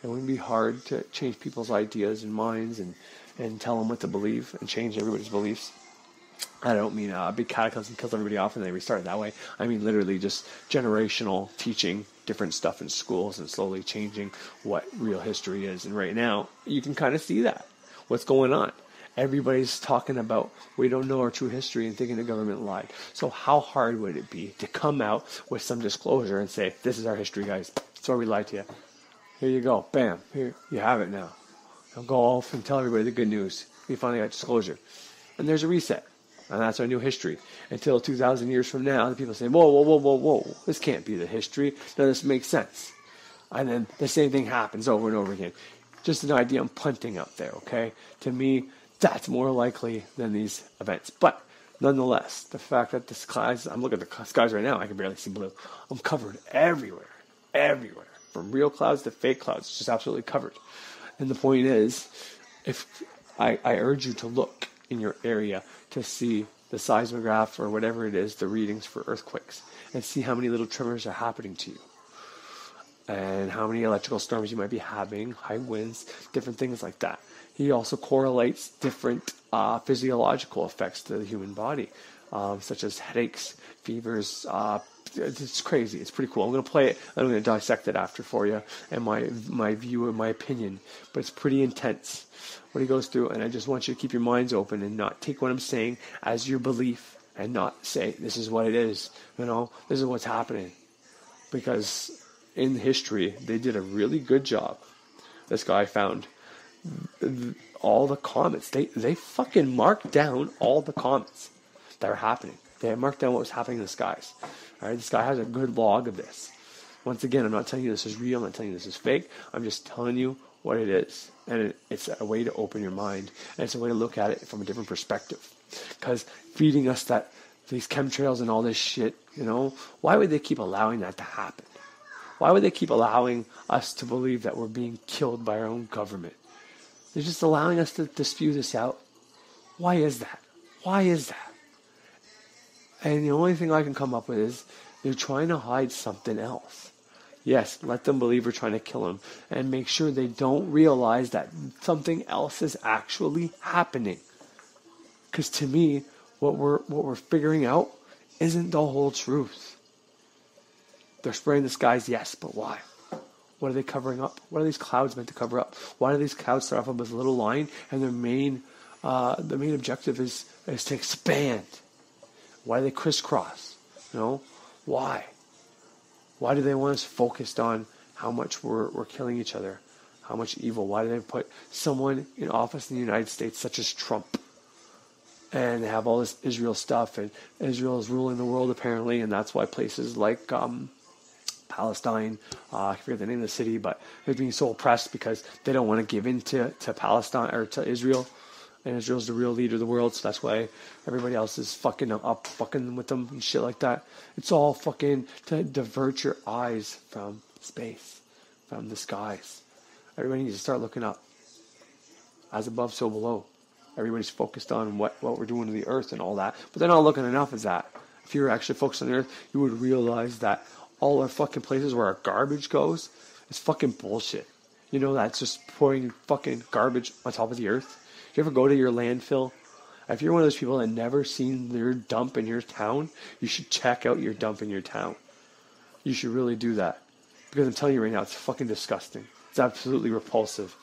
It wouldn't be hard to change people's ideas and minds and tell them what to believe and change everybody's beliefs. I don't mean a big cataclysm kills everybody off and they restart it that way. I mean literally just generational teaching different stuff in schools and slowly changing what real history is. And right now, you can kind of see that. What's going on? Everybody's talking about we don't know our true history and thinking the government lied. So how hard would it be to come out with some disclosure and say, this is our history, guys. That's why we lied to you. Here you go. Bam. Here you have it now. I'll go off and tell everybody the good news. We finally got disclosure. And there's a reset. And that's our new history. Until 2,000 years from now, the people say, whoa. This can't be the history. None of this makes sense. And then the same thing happens over and over again. Just an idea I'm punting out there, okay? To me, that's more likely than these events. But nonetheless, the fact that the skies, I'm looking at the skies right now, I can barely see blue. I'm covered everywhere. From real clouds to fake clouds. It's just absolutely covered. And the point is, if I urge you to look in your area to see the seismograph or whatever it is, the readings for earthquakes, and see how many little tremors are happening to you. And how many electrical storms you might be having, high winds, different things like that. He also correlates different physiological effects to the human body, such as headaches, fevers. It's crazy. It's pretty cool. I'm going to play it. I'm going to dissect it after for you and my view and my opinion. But it's pretty intense what he goes through. And I just want you to keep your minds open and not take what I'm saying as your belief and not say, this is what it is. This is what's happening. Because in history, they did a really good job. This guy found all the comets. They fucking marked down all the comets that are happening. They marked down what was happening in the skies. All right, this guy has a good log of this. Once again, I'm not telling you this is real. I'm not telling you this is fake. I'm just telling you what it is. And it's a way to open your mind. And it's a way to look at it from a different perspective. Because feeding us these chemtrails and all this shit, why would they keep allowing that to happen? Why would they keep allowing us to believe that we're being killed by our own government? They're just allowing us to spew this out. Why is that? And the only thing I can come up with is they're trying to hide something else. Yes, let them believe we're trying to kill them, and make sure they don't realize that something else is actually happening. Because to me, what we're figuring out isn't the whole truth. They're spraying the skies, yes, but why? What are they covering up? What are these clouds meant to cover up? Why do these clouds start off with a little line, and their main objective is to expand? Why do they crisscross? Why? Why do they want us focused on how much we're killing each other? How much evil? Why do they put someone in office in the United States such as Trump? and they have all this Israel stuff, and Israel is ruling the world apparently, and that's why places like Palestine, I forget the name of the city, but they're being so oppressed because they don't want to give in to Palestine or to Israel, and Israel's the real leader of the world, so that's why everybody else is fucking with them and shit like that. It's all fucking to divert your eyes from space, from the skies. Everybody needs to start looking up. As above, so below. Everybody's focused on what we're doing to the earth and all that, but they're not looking enough at that. If you were actually focused on the earth, you would realize that all our fucking places where our garbage goes is fucking bullshit. You know, that's just pouring fucking garbage on top of the earth. If you ever go to your landfill, if you're one of those people that never seen your dump in your town, you should check out your dump in your town. You should really do that. Because I'm telling you right now, it's fucking disgusting. It's absolutely repulsive.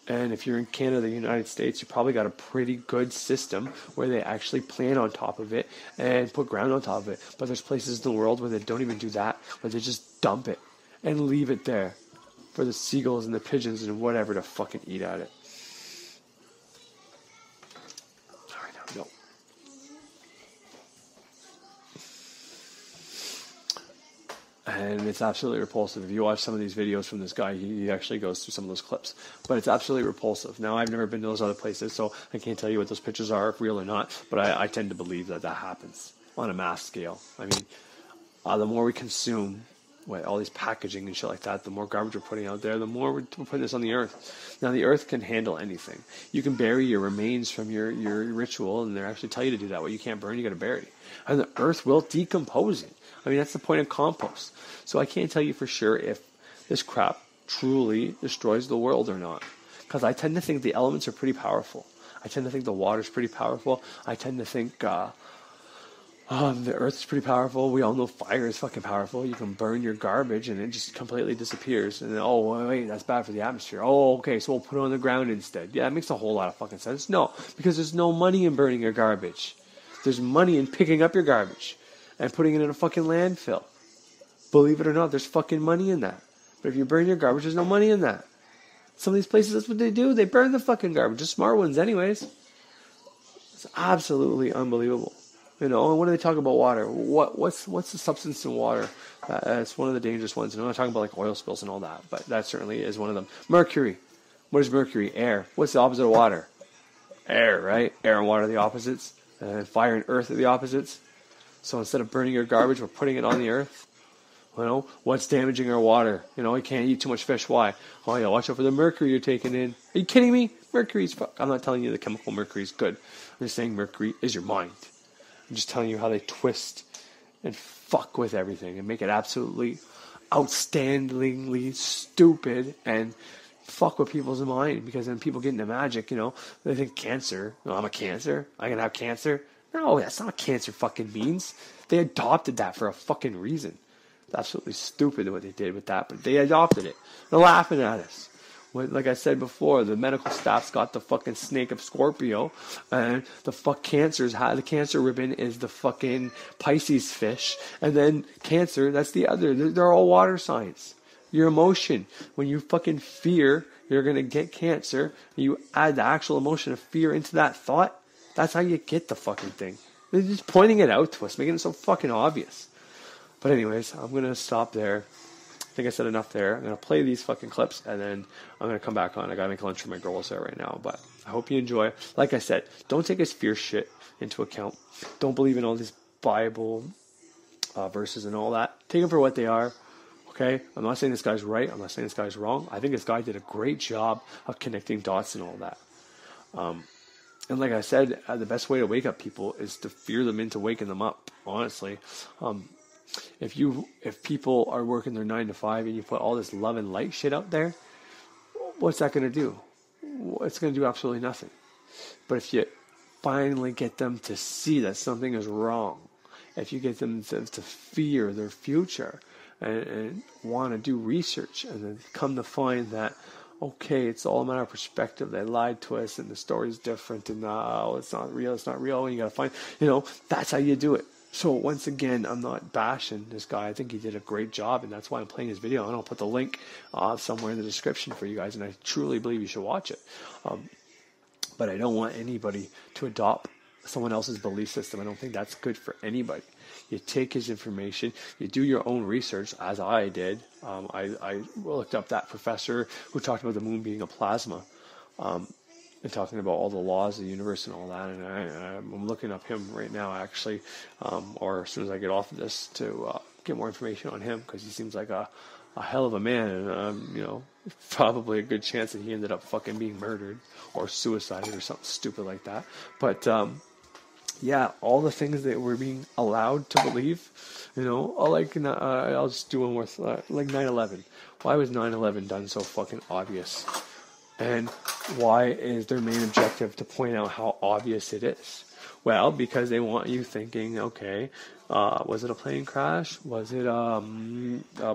And if you're in Canada, the United States, you probably got a pretty good system where they actually plant on top of it and put ground on top of it. But there's places in the world where they don't even do that, where they just dump it and leave it there for the seagulls and the pigeons and whatever to fucking eat at it. All right, now, no. And it's absolutely repulsive. If you watch some of these videos from this guy, he actually goes through some of those clips. But it's absolutely repulsive. Now, I've never been to those other places, so I can't tell you what those pictures are, if real or not. But I tend to believe that happens on a mass scale. I mean, the more we consume all these packaging and shit like that, the more garbage we're putting out there, the more we're putting this on the earth. Now, the earth can handle anything. You can bury your remains from your ritual, and they actually tell you to do that. What you can't burn, you got to bury. And the earth will decompose it. I mean, that's the point of compost. So I can't tell you for sure if this crap truly destroys the world or not. Because I tend to think the elements are pretty powerful. I tend to think the water's pretty powerful. I tend to think the earth's pretty powerful. We all know fire is fucking powerful. You can burn your garbage and it just completely disappears. And then, oh, wait, that's bad for the atmosphere. Oh, okay, so we'll put it on the ground instead. Yeah, that makes a whole lot of fucking sense. No, because there's no money in burning your garbage. There's money in picking up your garbage and putting it in a fucking landfill. Believe it or not, there's fucking money in that. But if you burn your garbage, there's no money in that. Some of these places, that's what they do. They burn the fucking garbage. The smart ones anyways. It's absolutely unbelievable. You know, and when do they talk about water? What's the substance in water? It's one of the dangerous ones. And I'm not talking about like oil spills and all that, but that certainly is one of them. Mercury. What is mercury? Air. What's the opposite of water? Air, right? Air and water are the opposites. And fire and earth are the opposites. So instead of burning your garbage, we're putting it on the earth. You know, what's damaging our water? You know, you can't eat too much fish. Why? Oh, yeah, watch out for the mercury you're taking in. Are you kidding me? Mercury's fuck. I'm not telling you the chemical mercury is good. I'm just saying mercury is your mind. I'm just telling you how they twist and fuck with everything and make it absolutely outstandingly stupid and fuck with people's mind. Because then people get into magic, you know, they think cancer. Oh, I'm a cancer. I can have cancer. No, that's not what cancer fucking means. They adopted that for a fucking reason. It's absolutely stupid what they did with that, but they adopted it. They're laughing at us. Like I said before, the medical staff's got the fucking snake of Scorpio, and the the cancer ribbon is the fucking Pisces fish, and then cancer, that's the other. They're all water signs. Your emotion, when you fucking fear you're going to get cancer, and you add the actual emotion of fear into that thought, that's how you get the fucking thing. They're just pointing it out to us, making it so fucking obvious. But anyways, I'm going to stop there. I think I said enough there. I'm going to play these fucking clips, and then I'm going to come back on. I got to make lunch for my girls there right now. But I hope you enjoy. Like I said, don't take his fear shit into account. Don't believe in all these Bible verses and all that. Take them for what they are. Okay? I'm not saying this guy's right. I'm not saying this guy's wrong. I think this guy did a great job of connecting dots and all that. And like I said, the best way to wake up people is to fear them into waking them up, honestly. If people are working their 9 to 5 and you put all this love and light shit out there, what's that going to do? It's going to do absolutely nothing. But if you finally get them to see that something is wrong, if you get them to fear their future and want to do research and then come to find that, okay, it's all a matter of perspective. They lied to us and the story's different and it's not real, and you got to find, that's how you do it. So once again, I'm not bashing this guy. I think he did a great job, and that's why I'm playing his video. And I'll put the link somewhere in the description for you guys, and I truly believe you should watch it. But I don't want anybody to adopt someone else's belief system. I don't think that's good for anybody. You take his information, you do your own research, as I did. I looked up that professor who talked about the moon being a plasma, and talking about all the laws of the universe and all that. And I'm looking up him right now, actually, or as soon as I get off of this, to get more information on him, because he seems like a hell of a man, and you know, probably a good chance that he ended up fucking being murdered or suicided or something stupid like that. But yeah, all the things that we're being allowed to believe, you know, I'll just do one more, like 9/11. Why was 9/11 done so fucking obvious? And why is their main objective to point out how obvious it is? Well, because they want you thinking, okay, was it a plane crash? Was it a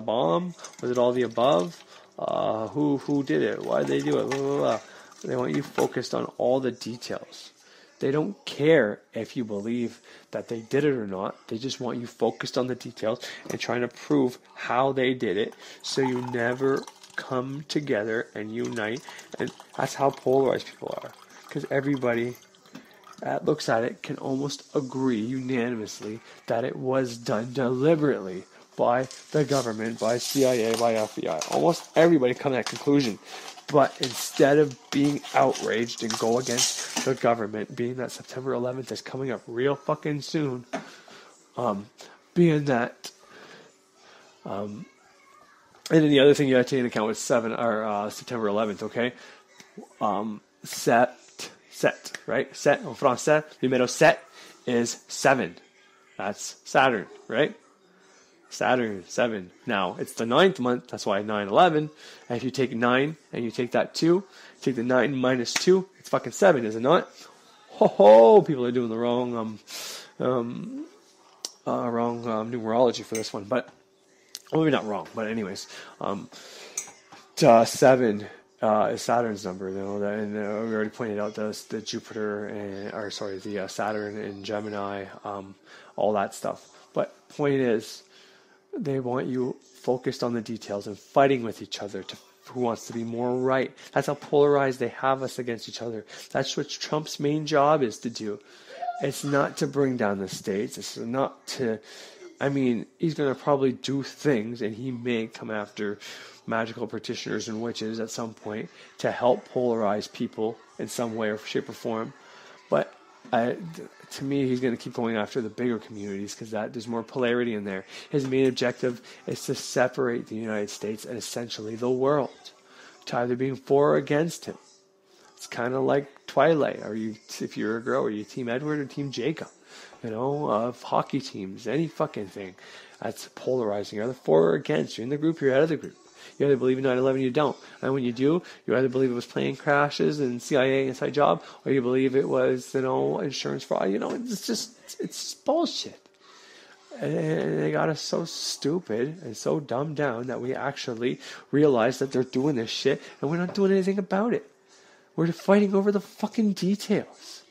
bomb? Was it all the above? Who did it? Why did they do it? Blah, blah, blah. They want you focused on all the details. They don't care if you believe that they did it or not. They just want you focused on the details and trying to prove how they did it, so you never come together and unite. And that's how polarized people are, because everybody that looks at it can almost agree unanimously that it was done deliberately by the government, by CIA, by FBI. Almost everybody come to that conclusion. But instead of being outraged and go against the government, being that September 11th is coming up real fucking soon, being that, and then the other thing you have to take into account was September 11th, okay? Set, right? Set, en français, numéro 7 is 7. That's Saturn, right? Saturn, 7. Now, it's the 9th month, that's why 9/11. And if you take 9 and you take that 2, take the 9 minus 2, it's fucking 7, is it not? Ho, people are doing the wrong numerology for this one, but well, maybe not wrong, but anyways, 7 is Saturn's number, you know, and we already pointed out the Jupiter the Saturn and Gemini, all that stuff. But point is, they want you focused on the details and fighting with each other to who wants to be more right. That's how polarized they have us against each other. That's what Trump's main job is to do. It's not to bring down the states. It's not to, I mean, he's going to probably do things, and he may come after magical practitioners and witches at some point to help polarize people in some way or shape or form. But to me, he's going to keep going after the bigger communities, because there's more polarity in there. His main objective is to separate the United States and essentially the world, to either being for or against him. It's kind of like Twilight. If you're a girl, are you Team Edward or Team Jacob? You know, of hockey teams, any fucking thing. That's polarizing. You're either for or against. You're in the group, you're out of the group. You either believe in 9/11 or you don't. And when you do, you either believe it was plane crashes and CIA inside job, or you believe it was, you know, insurance fraud. You know, it's bullshit. And they got us so stupid and so dumbed down that we actually realize that they're doing this shit and we're not doing anything about it. We're fighting over the fucking details.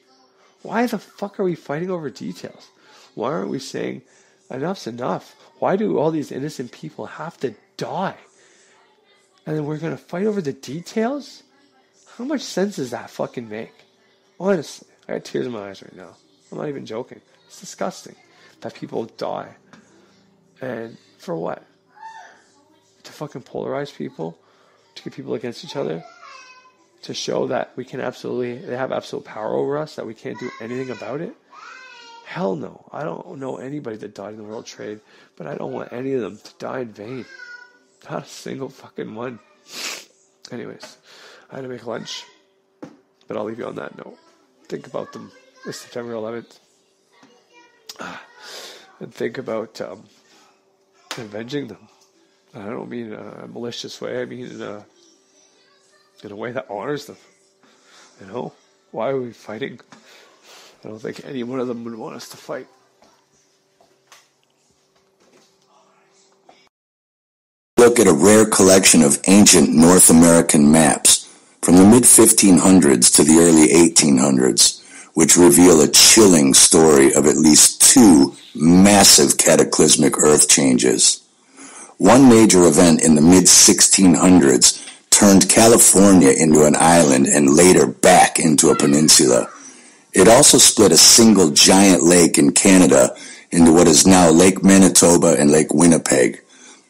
Why the fuck are we fighting over details? Why aren't we saying, enough's enough? Why do all these innocent people have to die? And then we're going to fight over the details? How much sense does that fucking make? Honestly, I got tears in my eyes right now. I'm not even joking. It's disgusting that people die. And for what? To fucking polarize people? To get people against each other? To show that they have absolute power over us, that we can't do anything about it? Hell no. I don't know anybody that died in the World Trade, but I don't want any of them to die in vain. Not a single fucking one. Anyways, I had to make lunch, but I'll leave you on that note. Think about them this September 11th. And think about avenging them. I don't mean in a malicious way. I mean in a way that honors them. You know? Why are we fighting? I don't think any one of them would want us to fight. Look at a rare collection of ancient North American maps from the mid-1500s to the early 1800s, which reveal a chilling story of at least 2 massive cataclysmic earth changes. One major event in the mid-1600s turned California into an island and later back into into a peninsula. It also split a single giant lake in Canada into what is now Lake Manitoba and Lake Winnipeg.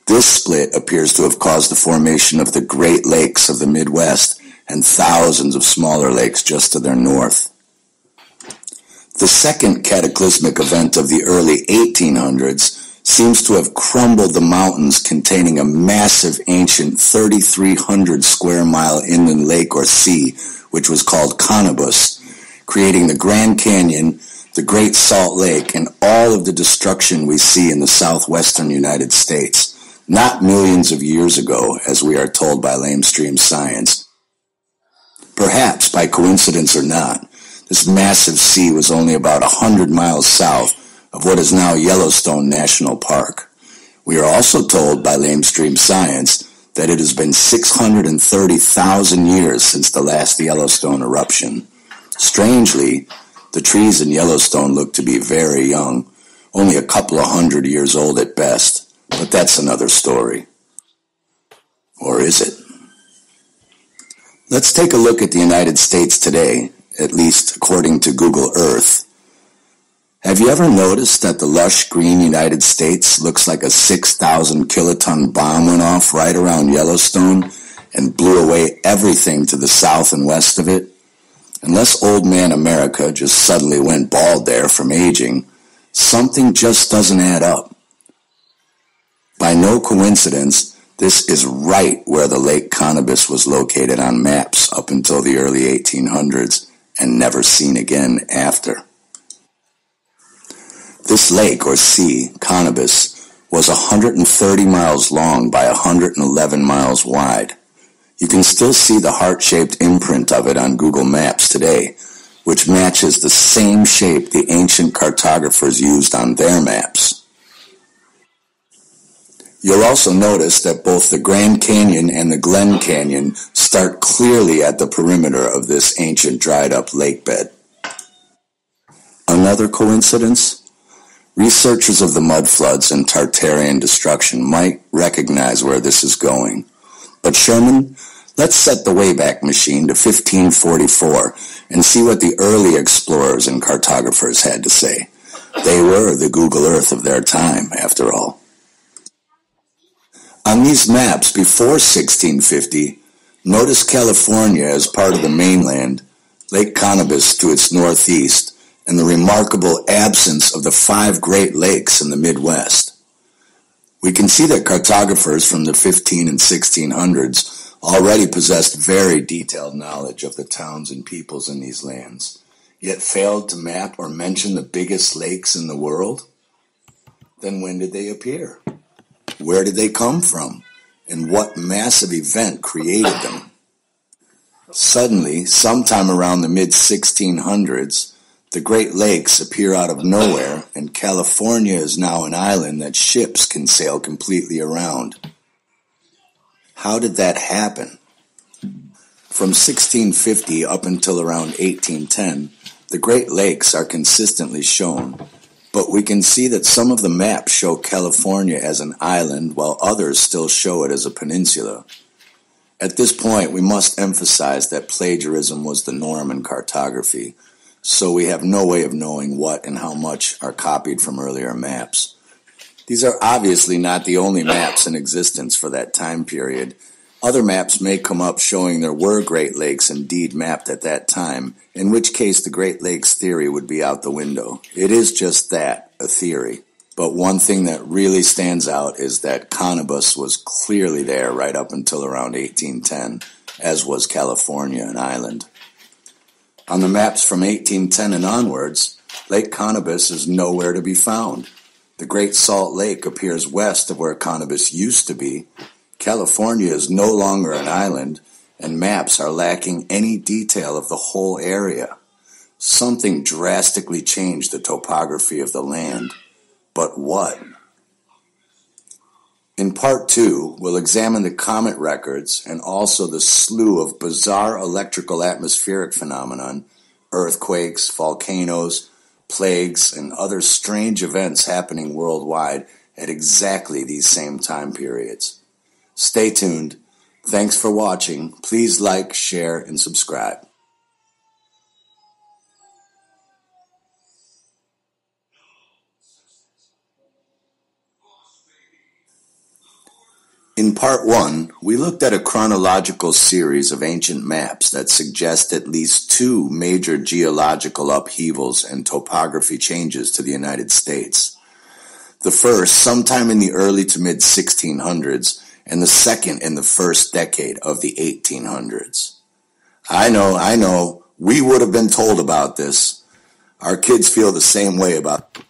This split appears to have caused the formation of the Great Lakes of the Midwest and thousands of smaller lakes just to their north. The second cataclysmic event of the early 1800s seems to have crumbled the mountains containing a massive ancient 3,300 square mile inland lake or sea, which was called Cannabis, creating the Grand Canyon, the Great Salt Lake, and all of the destruction we see in the southwestern United States, not millions of years ago, as we are told by lamestream science. Perhaps by coincidence or not, this massive sea was only about 100 miles south of what is now Yellowstone National Park. We are also told by lamestream science that it has been 630,000 years since the last Yellowstone eruption. Strangely, the trees in Yellowstone look to be very young, only a couple of 100 years old at best, but that's another story. Or is it? Let's take a look at the United States today, at least according to Google Earth. Have you ever noticed that the lush green United States looks like a 6,000 kiloton bomb went off right around Yellowstone and blew away everything to the south and west of it? Unless old man America just suddenly went bald there from aging, something just doesn't add up. By no coincidence, this is right where the Lake Cannabis was located on maps up until the early 1800s and never seen again after. This lake or sea, Cannabis, was 130 miles long by 111 miles wide. You can still see the heart-shaped imprint of it on Google Maps today, which matches the same shape the ancient cartographers used on their maps. You'll also notice that both the Grand Canyon and the Glen Canyon start clearly at the perimeter of this ancient dried-up lake bed. Another coincidence? Researchers of the mud floods and Tartarian destruction might recognize where this is going. But Sherman, let's set the Wayback Machine to 1544 and see what the early explorers and cartographers had to say. They were the Google Earth of their time, after all. On these maps before 1650, notice California as part of the mainland, Lake Cannabis to its northeast, and the remarkable absence of the 5 Great Lakes in the Midwest. We can see that cartographers from the 15 and 1600s already possessed very detailed knowledge of the towns and peoples in these lands, yet failed to map or mention the biggest lakes in the world. Then when did they appear? Where did they come from? And what massive event created them? Suddenly, sometime around the mid-1600s, the Great Lakes appear out of nowhere, and California is now an island that ships can sail completely around. How did that happen? From 1650 up until around 1810, the Great Lakes are consistently shown, but we can see that some of the maps show California as an island, while others still show it as a peninsula. At this point, we must emphasize that plagiarism was the norm in cartography, so we have no way of knowing what and how much are copied from earlier maps. These are obviously not the only maps in existence for that time period. Other maps may come up showing there were Great Lakes indeed mapped at that time, in which case the Great Lakes theory would be out the window. It is just that, a theory. But one thing that really stands out is that Cannabis was clearly there right up until around 1810, as was California, an island. On the maps from 1810 and onwards, Lake Cannabis is nowhere to be found. The Great Salt Lake appears west of where Cannabis used to be. California is no longer an island, and maps are lacking any detail of the whole area. Something drastically changed the topography of the land. But what? In Part 2, we'll examine the comet records and also the slew of bizarre electrical atmospheric phenomenon, earthquakes, volcanoes, plagues, and other strange events happening worldwide at exactly these same time periods. Stay tuned. Thanks for watching. Please like, share, and subscribe. In part 1, we looked at a chronological series of ancient maps that suggest at least 2 major geological upheavals and topography changes to the United States. The first sometime in the early to mid-1600s, and the second in the first decade of the 1800s. I know, we would have been told about this. Our kids feel the same way about it.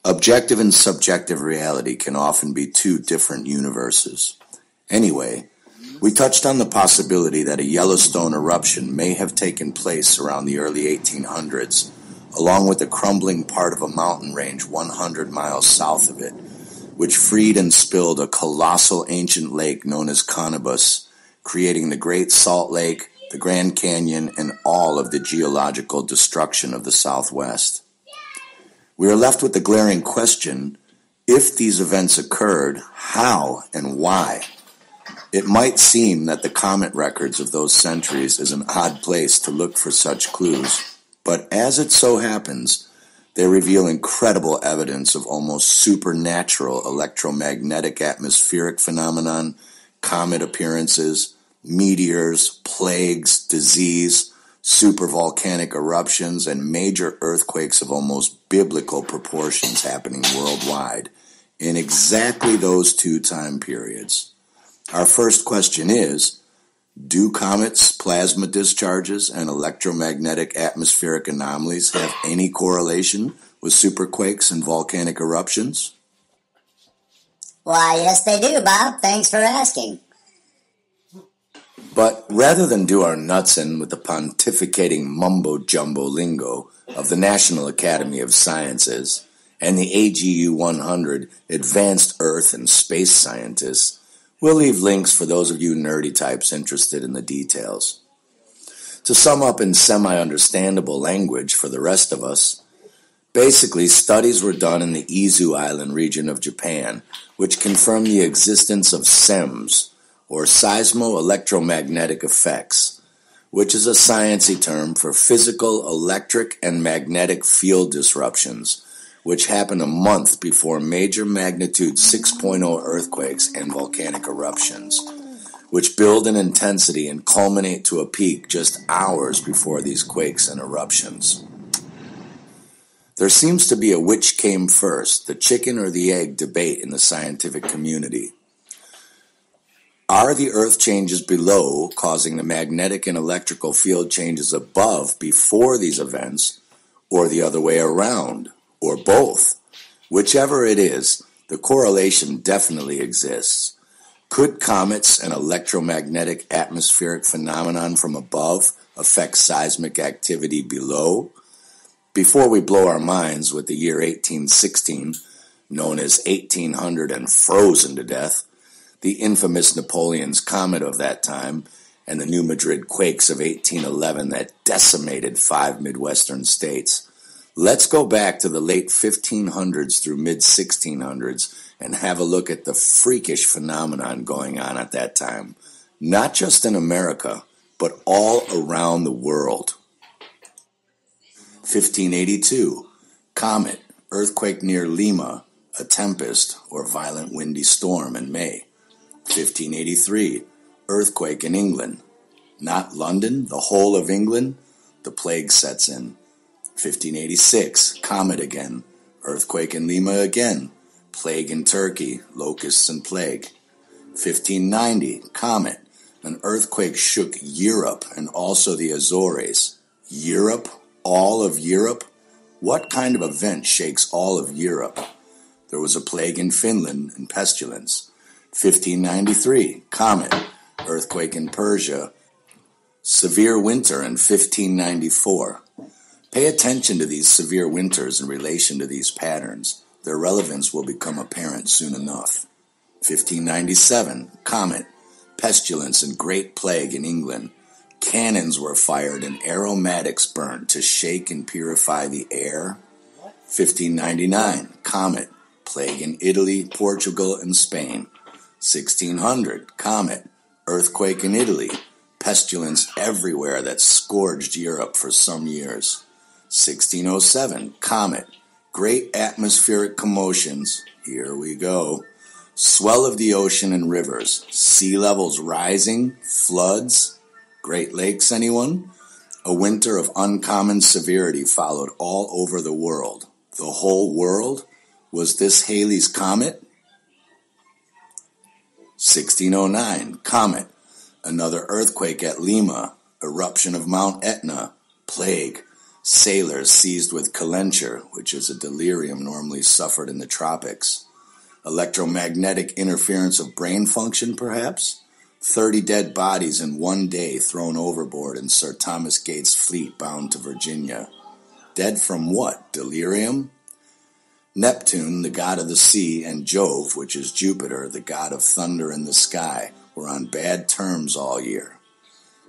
Objective and subjective reality can often be 2 different universes. Anyway, we touched on the possibility that a Yellowstone eruption may have taken place around the early 1800s, along with the crumbling part of a mountain range 100 miles south of it, which freed and spilled a colossal ancient lake known as Conibus, creating the Great Salt Lake, the Grand Canyon, and all of the geological destruction of the Southwest. We are left with the glaring question, if these events occurred, how and why? It might seem that the comet records of those centuries is an odd place to look for such clues, but as it so happens, they reveal incredible evidence of almost supernatural electromagnetic atmospheric phenomenon, comet appearances, meteors, plagues, disease, supervolcanic eruptions, and major earthquakes of almost biblical proportions happening worldwide in exactly those 2 time periods. Our first question is, do comets, plasma discharges, and electromagnetic atmospheric anomalies have any correlation with superquakes and volcanic eruptions? Why, yes they do, Bob. Thanks for asking. But rather than do our nuts in with the pontificating mumbo-jumbo lingo of the National Academy of Sciences and the AGU 100 Advanced Earth and Space Scientists, we'll leave links for those of you nerdy types interested in the details. To sum up in semi-understandable language for the rest of us, basically studies were done in the Izu Island region of Japan, which confirmed the existence of SEMS, or seismo-electromagnetic effects, which is a sciencey term for physical, electric, and magnetic field disruptions, which happen a month before major magnitude 6.0 earthquakes and volcanic eruptions, which build in intensity and culminate to a peak just hours before these quakes and eruptions. There seems to be a which came first, the chicken or the egg debate in the scientific community. Are the earth changes below causing the magnetic and electrical field changes above before these events, or the other way around, or both? Whichever it is, the correlation definitely exists. Could comets and electromagnetic atmospheric phenomenon from above affect seismic activity below? Before we blow our minds with the year 1816, known as 1800 and frozen to death, the infamous Napoleon's comet of that time, and the New Madrid quakes of 1811 that decimated 5 Midwestern states, let's go back to the late 1500s through mid-1600s and have a look at the freakish phenomenon going on at that time, not just in America, but all around the world. 1582, comet, earthquake near Lima, a tempest or violent windy storm in May. 1583, earthquake in England. Not London, the whole of England. The plague sets in. 1586, comet again. Earthquake in Lima again. Plague in Turkey, locusts and plague. 1590, comet. An earthquake shook Europe and also the Azores. Europe? All of Europe? What kind of event shakes all of Europe? There was a plague in Finland and pestilence. 1593, comet, earthquake in Persia, severe winter in 1594. Pay attention to these severe winters in relation to these patterns. Their relevance will become apparent soon enough. 1597, comet, pestilence and great plague in England. Cannons were fired and aromatics burned to shake and purify the air. 1599, comet, plague in Italy, Portugal, and Spain. 1600, comet, earthquake in Italy, pestilence everywhere that scourged Europe for some years. 1607, comet, great atmospheric commotions, here we go, Swell of the ocean and rivers, sea levels rising, floods, Great Lakes, anyone? A winter of uncommon severity followed all over the world. The whole world? Was this Halley's Comet? 1609, Comet. Another earthquake at Lima. Eruption of Mount Etna. Plague. Sailors seized with calenture, which is a delirium normally suffered in the tropics. Electromagnetic interference of brain function, perhaps? 30 dead bodies in one day thrown overboard in Sir Thomas Gates' fleet bound to Virginia. Dead from what? Delirium? Neptune, the god of the sea, and Jove, which is Jupiter, the god of thunder in the sky, were on bad terms all year.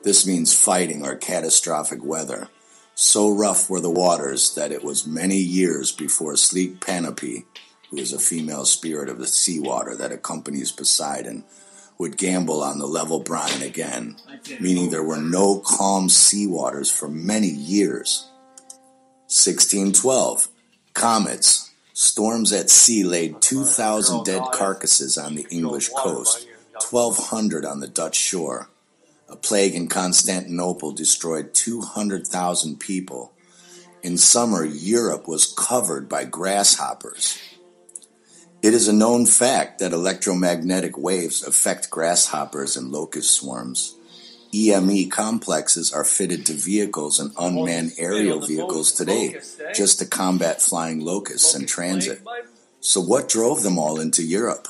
This means fighting or catastrophic weather. So rough were the waters that it was many years before sleek Penelope, who is a female spirit of the seawater that accompanies Poseidon, would gamble on the level brine again, meaning there were no calm sea waters for many years. 1612, comets. Storms at sea laid 2,000 dead carcasses on the English coast, 1,200 on the Dutch shore. A plague in Constantinople destroyed 200,000 people. In summer, Europe was covered by grasshoppers. It is a known fact that electromagnetic waves affect grasshoppers and locust swarms. EME complexes are fitted to vehicles and unmanned aerial vehicles today just to combat flying locusts in transit. So what drove them all into Europe?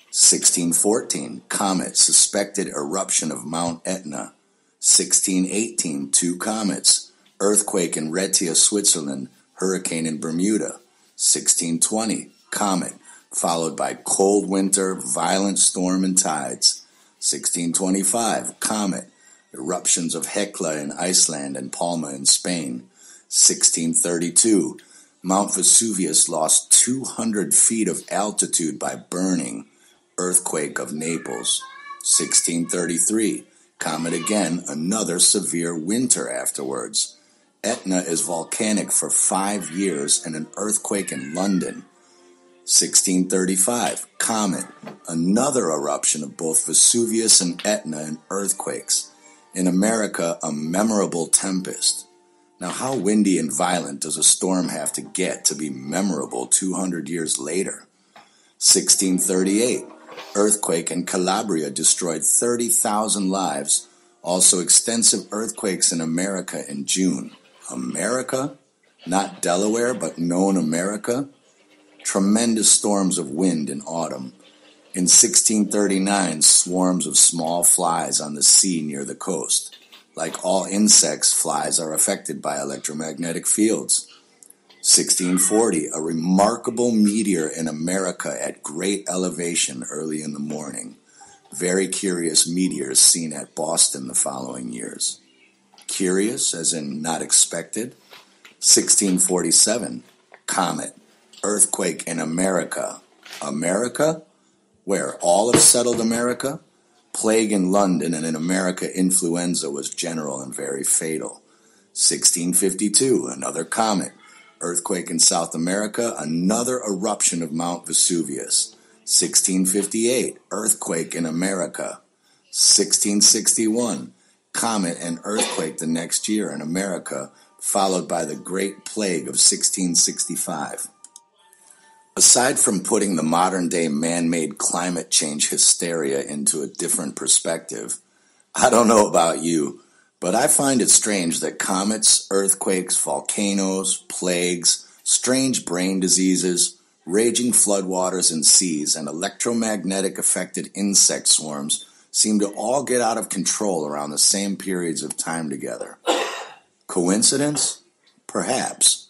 1614, comet, suspected eruption of Mount Etna. 1618, 2 comets, earthquake in Rhetia, Switzerland, hurricane in Bermuda. 1620, comet, followed by cold winter, violent storm and tides. 1625, comet, eruptions of Hekla in Iceland and Palma in Spain. 1632, Mount Vesuvius lost 200 feet of altitude by burning, earthquake of Naples. 1633, comet again, another severe winter afterwards. Etna is volcanic for 5 years and an earthquake in London. 1635, comet, another eruption of both Vesuvius and Etna and earthquakes. In America, a memorable tempest. Now, how windy and violent does a storm have to get to be memorable 200 years later? 1638, earthquake in Calabria destroyed 30,000 lives. Also extensive earthquakes in America in June. America? Not Delaware, but known America? Tremendous storms of wind in autumn. In 1639, swarms of small flies on the sea near the coast. Like all insects, flies are affected by electromagnetic fields. 1640, a remarkable meteor in America at great elevation early in the morning. Very curious meteors seen at Boston the following years. Curious, as in not expected. 1647, comet, earthquake in America. America? Where? All of settled America? Plague in London, and in America influenza was general and very fatal. 1652, another comet. Earthquake in South America, another eruption of Mount Vesuvius. 1658, earthquake in America. 1661, comet and earthquake the next year in America, followed by the Great Plague of 1665. Aside from putting the modern-day man-made climate change hysteria into a different perspective, I don't know about you, but I find it strange that comets, earthquakes, volcanoes, plagues, strange brain diseases, raging floodwaters and seas, and electromagnetic-affected insect swarms seem to all get out of control around the same periods of time together. Coincidence? Perhaps.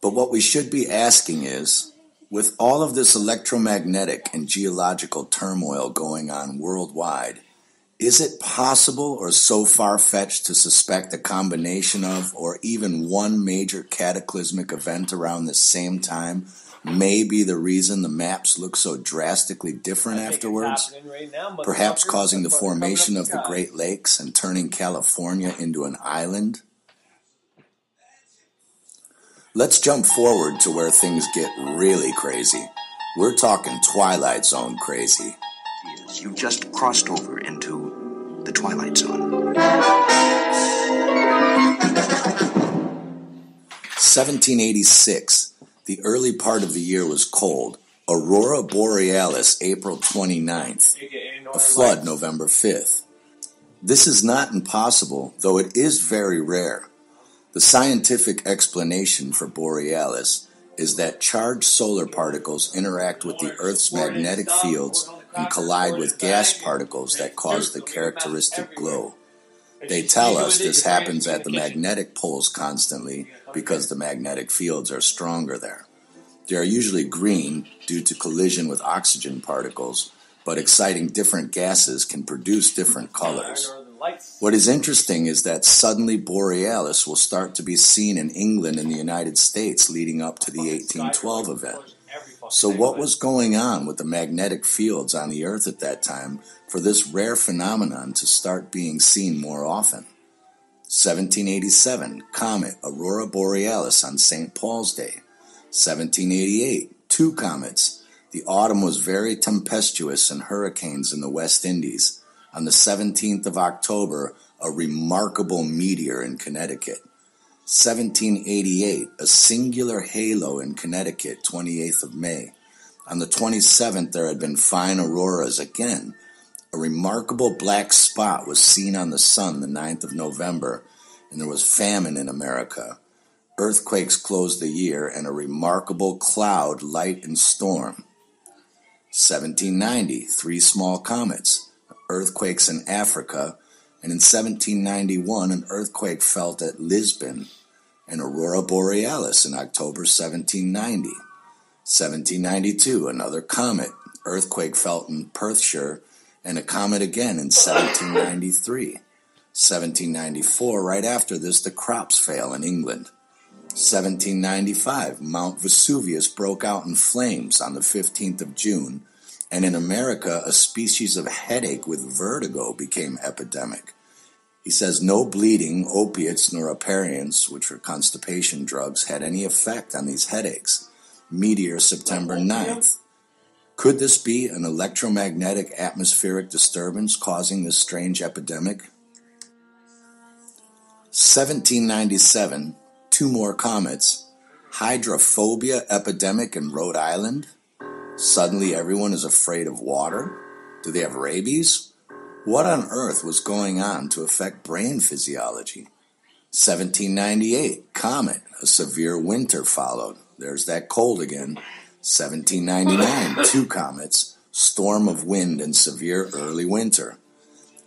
But what we should be asking is, with all of this electromagnetic and geological turmoil going on worldwide, is it possible or so far-fetched to suspect a combination of, or even one major cataclysmic event around the same time may be the reason the maps look so drastically different afterwards? Perhaps causing the formation of the Great Lakes and turning California into an island? Let's jump forward to where things get really crazy. We're talking Twilight Zone crazy. Yes, you just crossed over into the Twilight Zone. 1786. The early part of the year was cold. Aurora Borealis, April 29th. A flood, November 5th. This is not impossible, though it is very rare. The scientific explanation for Borealis is that charged solar particles interact with the Earth's magnetic fields and collide with gas particles that cause the characteristic glow. They tell us this happens at the magnetic poles constantly because the magnetic fields are stronger there. They are usually green due to collision with oxygen particles, but exciting different gases can produce different colors. What is interesting is that suddenly Borealis will start to be seen in England and the United States leading up to the 1812 event. So what was going on with the magnetic fields on the Earth at that time for this rare phenomenon to start being seen more often? 1787, comet Aurora Borealis on St. Paul's Day. 1788, 2 comets. The autumn was very tempestuous and hurricanes in the West Indies. On the 17th of October, a remarkable meteor in Connecticut. 1788, a singular halo in Connecticut, 28th of May. On the 27th, there had been fine auroras again. A remarkable black spot was seen on the sun the 9th of November, and there was famine in America. Earthquakes closed the year, and a remarkable cloud, light, and storm. 1790, 3 small comets, earthquakes in Africa, and in 1791, an earthquake felt at Lisbon, and Aurora Borealis in October 1790. 1792, another comet, earthquake felt in Perthshire, and a comet again in 1793. 1794, right after this, the crops fail in England. 1795, Mount Vesuvius broke out in flames on the 15th of June, and in America, a species of headache with vertigo became epidemic. He says no bleeding, opiates, nor aperients, which are constipation drugs, had any effect on these headaches. Meteor, September 9th. Could this be an electromagnetic atmospheric disturbance causing this strange epidemic? 1797, 2 more comets. Hydrophobia epidemic in Rhode Island. Suddenly everyone is afraid of water. Do they have rabies? What on earth was going on to affect brain physiology? 1798, comet. A severe winter followed. There's that cold again. 1799, 2 comets. Storm of wind and severe early winter.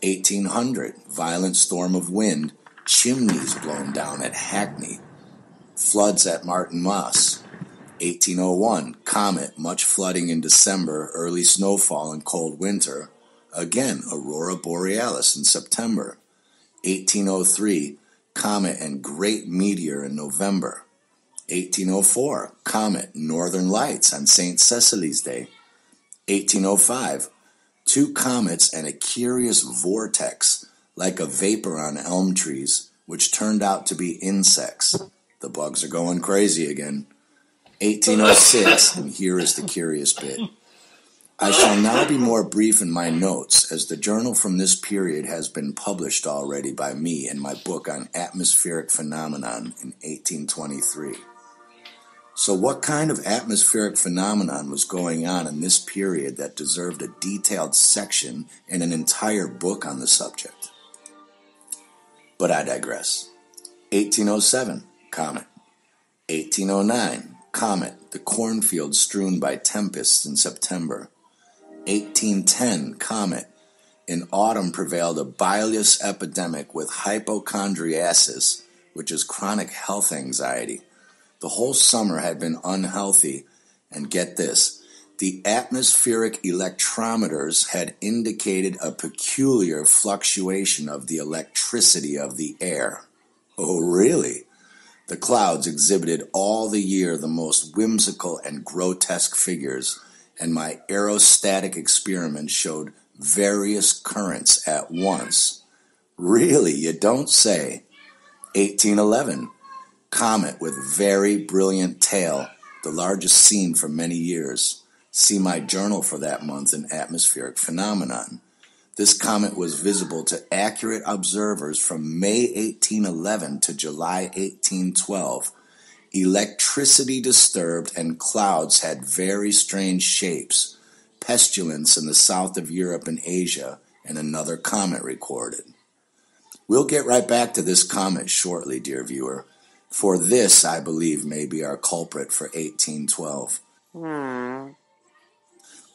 1800, violent storm of wind. Chimneys blown down at Hackney. Floods at Martin Moss. 1801, comet, much flooding in December, early snowfall and cold winter. Again, Aurora Borealis in September. 1803, comet and great meteor in November. 1804, comet, Northern Lights on St. Cecily's Day. 1805, 2 comets and a curious vortex, like a vapor on elm trees, which turned out to be insects. The bugs are going crazy again. 1806, and here is the curious bit. I shall now be more brief in my notes, as the journal from this period has been published already by me in my book on atmospheric phenomenon in 1823. So what kind of atmospheric phenomenon was going on in this period that deserved a detailed section and an entire book on the subject? But I digress. 1807, comet. 1809, comet, the cornfield strewn by tempests in September. 1810, comet. In autumn prevailed a bilious epidemic with hypochondriasis, which is chronic health anxiety. The whole summer had been unhealthy, and get this, the atmospheric electrometers had indicated a peculiar fluctuation of the electricity of the air. Oh, really? The clouds exhibited all the year the most whimsical and grotesque figures, and my aerostatic experiment showed various currents at once. Really, you don't say. 1811, comet with very brilliant tail, the largest seen for many years. See my journal for that month in atmospheric phenomenon. This comet was visible to accurate observers from May 1811 to July 1812. Electricity disturbed and clouds had very strange shapes. Pestilence in the south of Europe and Asia, and another comet recorded. We'll get right back to this comet shortly, dear viewer, for this, I believe, may be our culprit for 1812.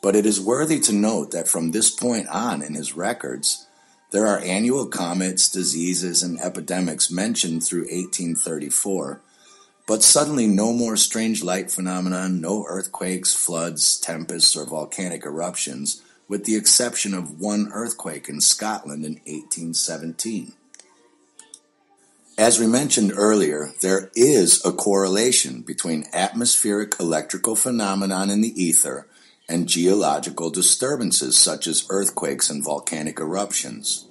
But it is worthy to note that from this point on in his records, there are annual comets, diseases, and epidemics mentioned through 1834, but suddenly no more strange light phenomena, no earthquakes, floods, tempests, or volcanic eruptions, with the exception of one earthquake in Scotland in 1817. As we mentioned earlier, there is a correlation between atmospheric electrical phenomenon in the ether and geological disturbances such as earthquakes and volcanic eruptions.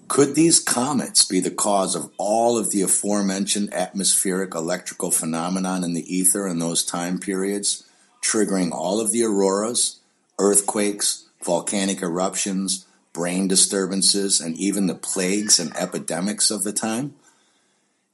Could these comets be the cause of all of the aforementioned atmospheric electrical phenomenon in the ether in those time periods, triggering all of the auroras, earthquakes, volcanic eruptions, brain disturbances, and even the plagues and epidemics of the time?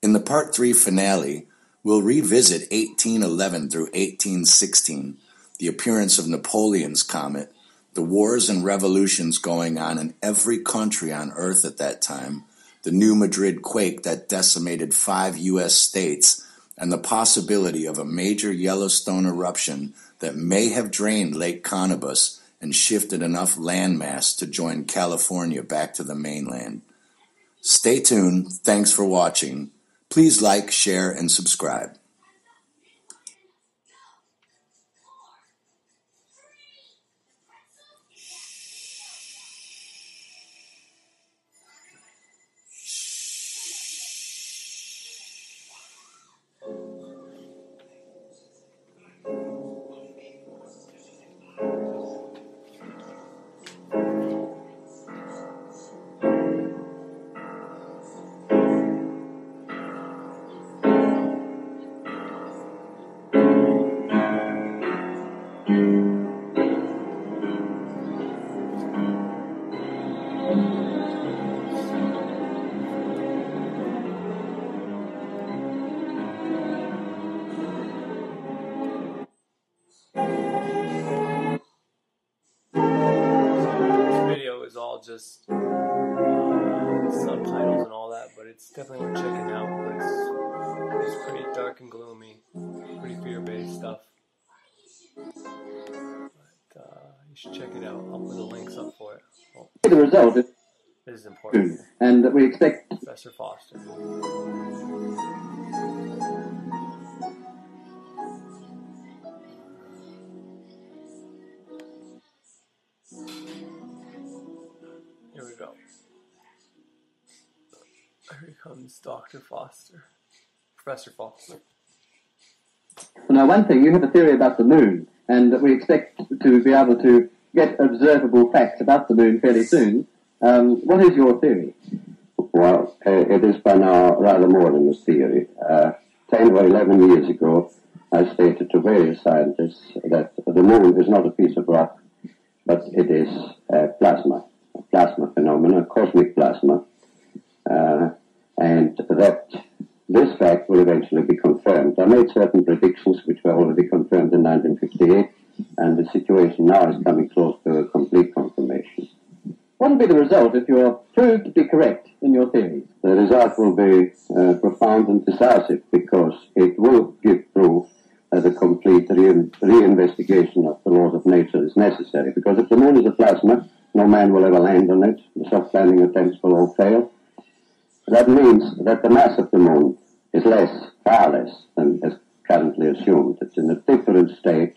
In the Part 3 finale, we'll revisit 1811 through 1816, the appearance of Napoleon's comet, the wars and revolutions going on in every country on Earth at that time, the New Madrid quake that decimated 5 U.S. states, and the possibility of a major Yellowstone eruption that may have drained Lake Connibus and shifted enough landmass to join California back to the mainland. Stay tuned. Thanks for watching. Please like, share, and subscribe. All just subtitles and all that, but it's definitely worth checking out. But it's pretty dark and gloomy, pretty fear-based stuff. But you should check it out. I'll put the links up for it. Oh, the result is this is important. And we expect Professor Foster. Here we go. Here comes Dr. Foster. Professor Foster. Now, one thing, you have a theory about the moon, and we expect to be able to get observable facts about the moon fairly soon. What is your theory? Well, it is by now rather more than a theory. 10 or 11 years ago, I stated to various scientists that the moon is not a piece of rock, but it is plasma phenomena, cosmic plasma, and that this fact will eventually be confirmed. I made certain predictions which were already confirmed in 1958, and the situation now is coming close to a complete confirmation. What will be the result if you are proved to be correct in your theories? The result will be profound and decisive, because it will give proof that a complete reinvestigation of the laws of nature is necessary. Because if the moon is a plasma, no man will ever land on it. The soft landing attempts will all fail. That means that the mass of the moon is far less than is currently assumed. It's in a different state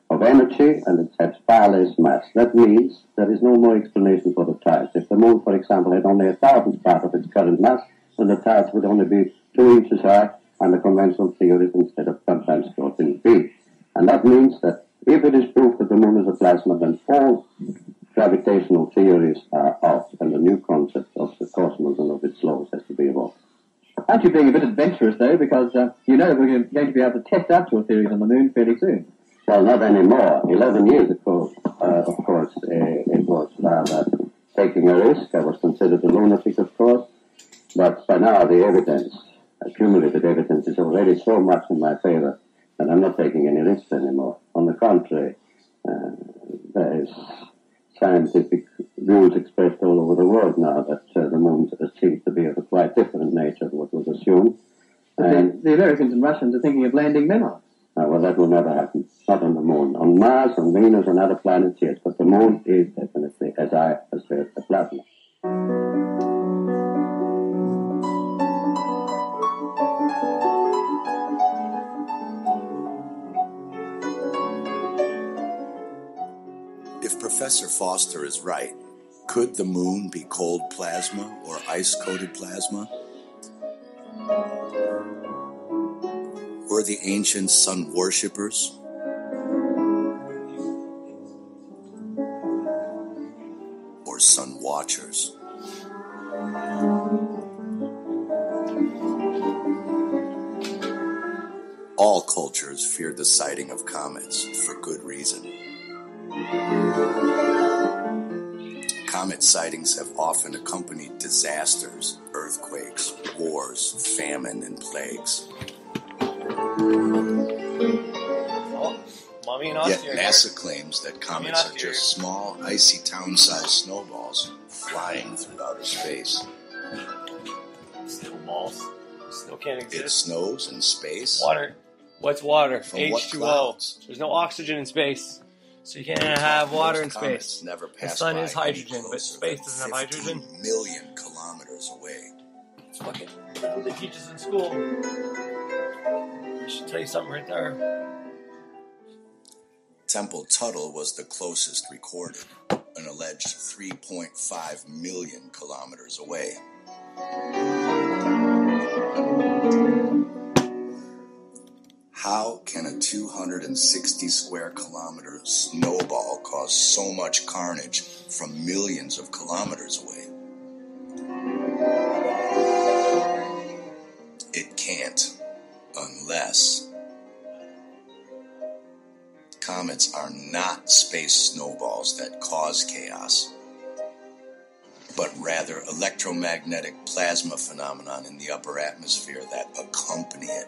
of energy, and it has far less mass. That means there is no more explanation for the tides. If the moon, for example, had only 1,000th part of its current mass, then the tides would only be 2 inches high under conventional theories instead of sometimes 14 feet. And that means that if it is proved that the moon is a plasma, then all gravitational theories are out, and a new concept of the cosmos and of its laws has to be evolved. Aren't you being a bit adventurous, though, because you know we're going to be able to test out your theories on the moon fairly soon? Well, not anymore. 11 years ago, of course, it was rather taking a risk. I was considered a lunatic, of course. But by now, the evidence, accumulated evidence, is already so much in my favor that I'm not taking any risks anymore. On the contrary, there is scientific views expressed all over the world now that the moon seems to be of a quite different nature to what was assumed. And the Americans and Russians are thinking of landing men on it. well, that will never happen. Not on the moon. On Mars, on Venus, and other planets, yes. But the moon is definitely, as I assert, a plasma. If Professor Foster is right, could the moon be cold plasma or ice-coated plasma? Were the ancient sun worshippers? Or sun watchers? All cultures feared the sighting of comets for good reason. Comet sightings have often accompanied disasters, earthquakes, wars, famine, and plagues. Yet NASA claims that comets are just small, icy town-sized snowballs flying through outer space. Snowballs. Snow can't exist. It snows in space. Water. What's water? From H2O. what clouds? There's no oxygen in space. So you can't have water in Comets space. never The pass sun by is hydrogen, any but closer space than doesn't have hydrogen. 15 million kilometers away. It's fucking what they teach us in school. I should tell you something right there. Temple Tuttle was the closest recorded, an alleged 3.5 million kilometers away. How can a 260 square kilometer snowball cause so much carnage from millions of kilometers away? It can't, unless comets are not space snowballs that cause chaos, but rather electromagnetic plasma phenomenon in the upper atmosphere that accompany it.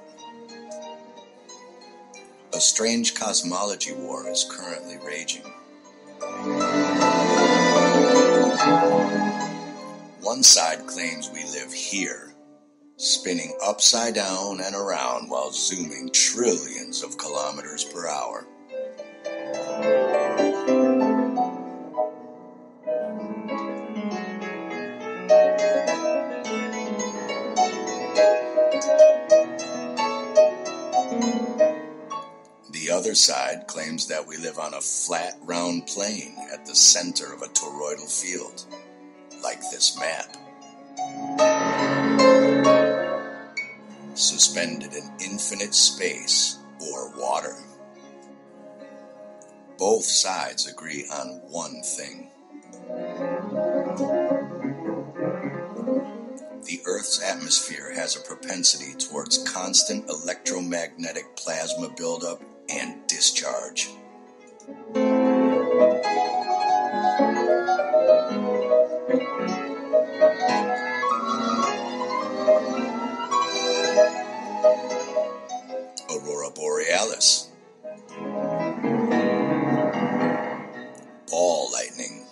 A strange cosmology war is currently raging. One side claims we live here, spinning upside down and around while zooming trillions of kilometers per hour. The other side claims that we live on a flat, round plane at the center of a toroidal field, like this map. Suspended in infinite space or water. Both sides agree on one thing. The Earth's atmosphere has a propensity towards constant electromagnetic plasma buildup and discharge. Aurora borealis. Ball lightning.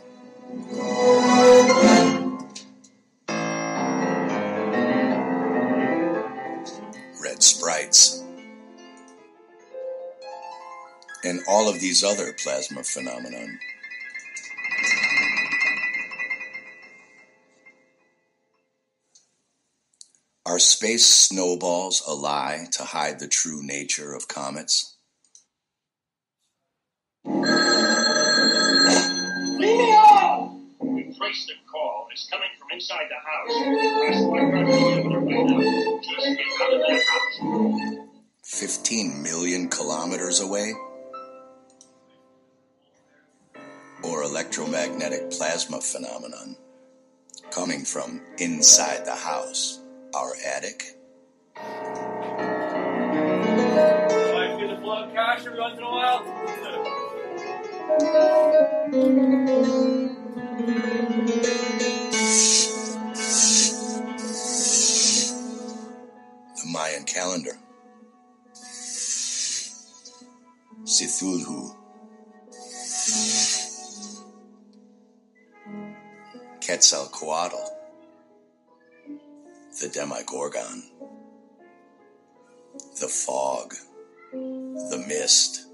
Red sprites. And all of these other plasma phenomenon. Are space snowballs a lie to hide the true nature of comets? We trace the call. It's coming from inside the house. Press one button right now. Just get out of that house. 15 million kilometers away? Or electromagnetic plasma phenomenon coming from inside the house, our attic? 5 feet of little cash every once in a while. The Mayan calendar. Cthulhu. Quetzalcoatl. The Demigorgon. The Fog. The Mist.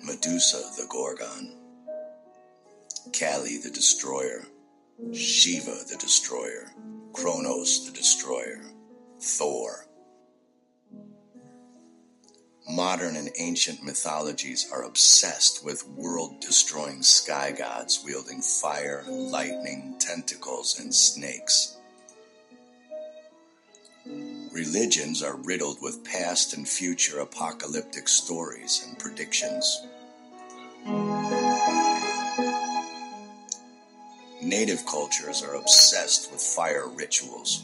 Medusa the Gorgon. Kali the Destroyer. Shiva the Destroyer. Kronos the Destroyer. Thor. Modern and ancient mythologies are obsessed with world-destroying sky gods wielding fire, lightning, tentacles, and snakes. Religions are riddled with past and future apocalyptic stories and predictions. Native cultures are obsessed with fire rituals.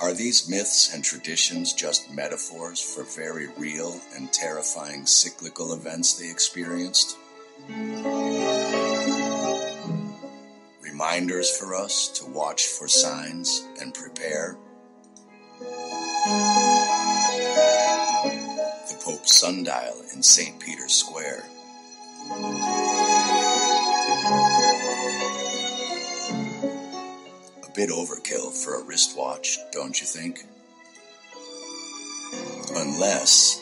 Are these myths and traditions just metaphors for very real and terrifying cyclical events they experienced? Reminders for us to watch for signs and prepare? The Pope's sundial in St. Peter's Square. A bit overkill for a wristwatch, don't you think? Unless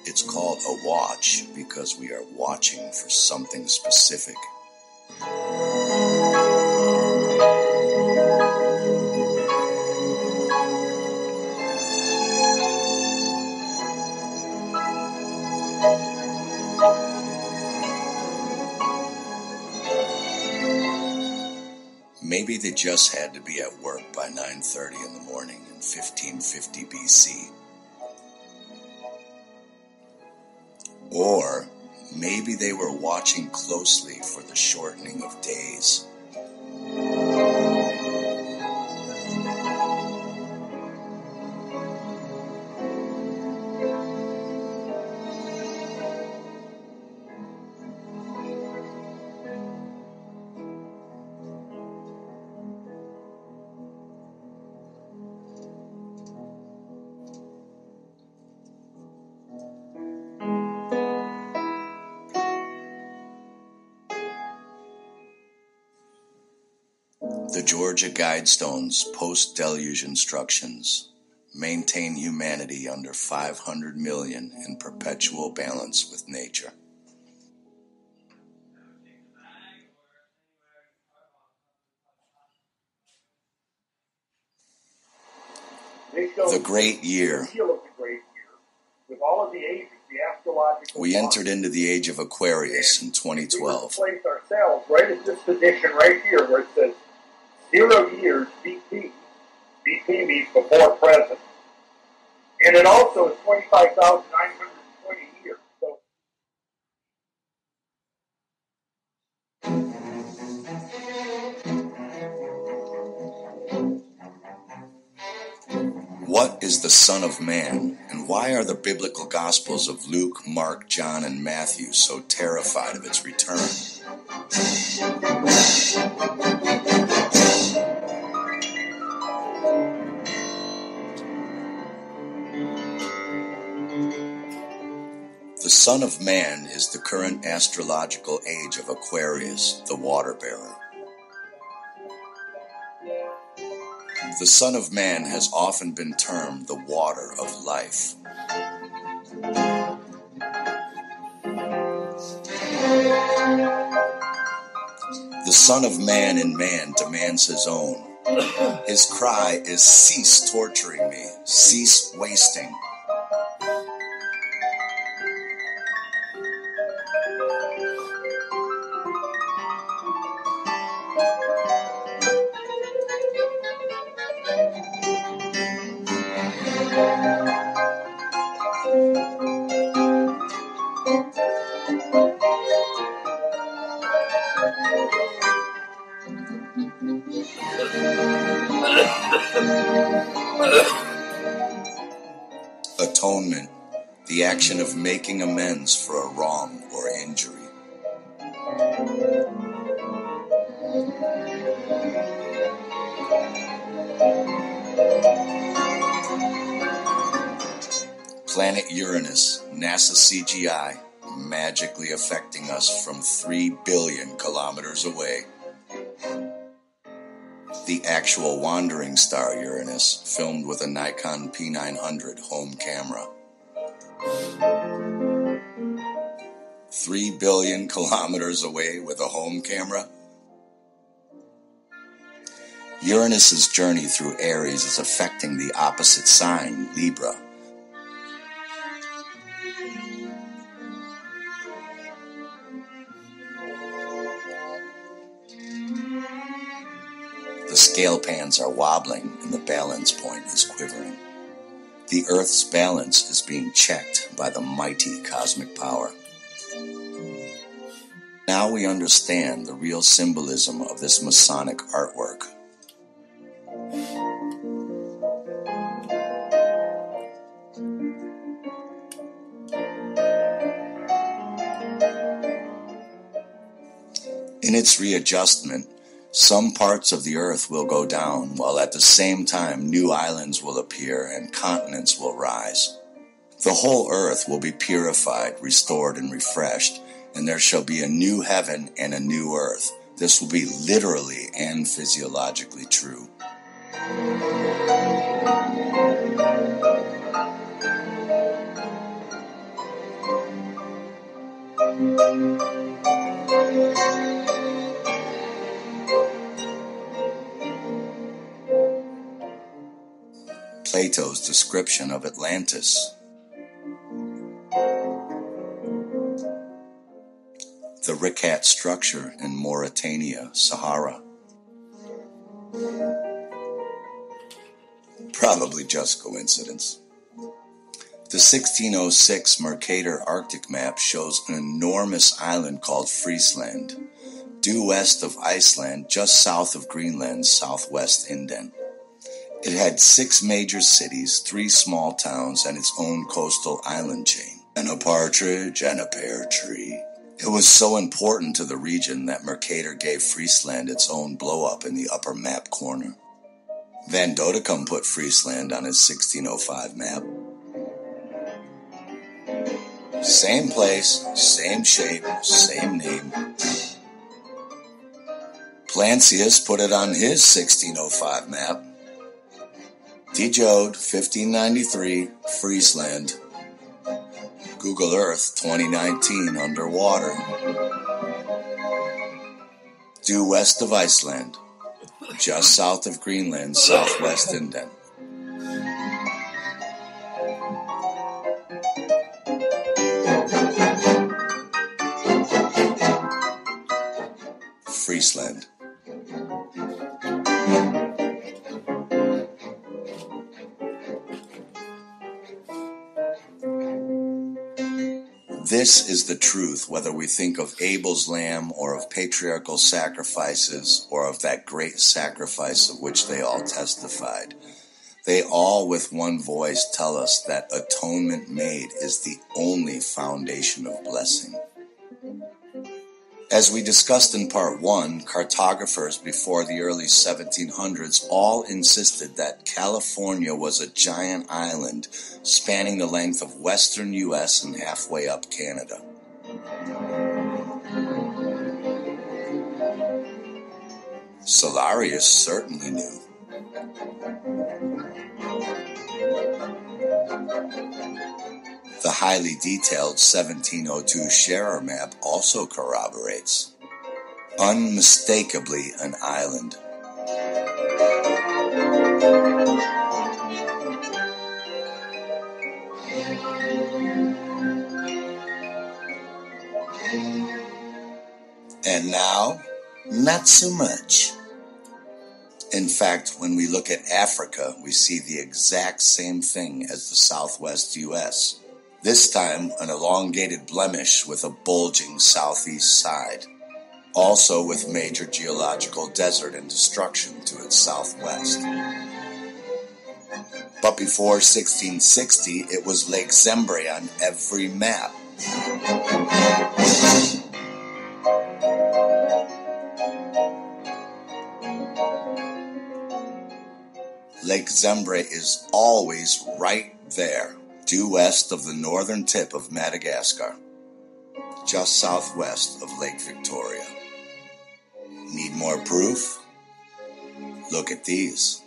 it's called a watch because we are watching for something specific. Maybe they just had to be at work by 9:30 in the morning in 1550 BC. Or maybe they were watching closely for the shortening of days. The Georgia Guidestone's post-deluge instructions maintain humanity under 500 million in perpetual balance with nature. The Great Year. With all of the ages, the astrological We entered into the age of Aquarius in 2012. We place ourselves right at this position right here where it says 0 years BP. BP means before present. And it also is 25,920 years. So What is the Son of Man, and why are the biblical Gospels of Luke, Mark, John, and Matthew so terrified of its return? The Son of Man is the current astrological age of Aquarius, the water bearer. The Son of Man has often been termed the water of life. The Son of Man in man demands his own. His cry is, "Cease torturing me, cease wasting." Atonement, the action of making amends for a wrong or injury. Planet Uranus, NASA CGI, magically affecting us from 3 billion kilometers away. The actual wandering star Uranus, filmed with a Nikon P900 home camera. 3 billion kilometers away with a home camera? Uranus's journey through Aries is affecting the opposite sign, Libra. The scale pans are wobbling and the balance point is quivering. The Earth's balance is being checked by the mighty cosmic power. Now we understand the real symbolism of this Masonic artwork. In its readjustment, some parts of the Earth will go down, while at the same time new islands will appear and continents will rise. The whole Earth will be purified, restored, and refreshed, and there shall be a new heaven and a new earth. This will be literally and physiologically true. Plato's description of Atlantis. The Ricat structure in Mauritania, Sahara. Probably just coincidence. The 1606 Mercator Arctic map shows an enormous island called Friesland, due west of Iceland, just south of Greenland's southwest indent. It had 6 major cities, 3 small towns, and its own coastal island chain, and a partridge and a pear tree. It was so important to the region that Mercator gave Friesland its own blow-up in the upper map corner. Van Dodecam put Friesland on his 1605 map. Same place, same shape, same name. Plancius put it on his 1605 map. D. Jode, 1593, Friesland. Google Earth 2019 underwater. Due west of Iceland, just south of Greenland's southwest indent. Friesland. This is the truth, whether we think of Abel's lamb or of patriarchal sacrifices or of that great sacrifice of which they all testified. They all with one voice tell us that atonement made is the only foundation of blessing. As we discussed in part 1, cartographers before the early 1700s all insisted that California was a giant island spanning the length of western U.S. and halfway up Canada. Solarius certainly knew. The highly detailed 1702 Scherer map also corroborates. Unmistakably an island. And now, not so much. In fact, when we look at Africa, we see the exact same thing as the southwest U.S. This time, an elongated blemish with a bulging southeast side. also with major geological desert and destruction to its southwest. But before 1660, it was Lake Zembre on every map. Lake Zembre is always right there, due west of the northern tip of Madagascar, just southwest of Lake Victoria. Need more proof? Look at these.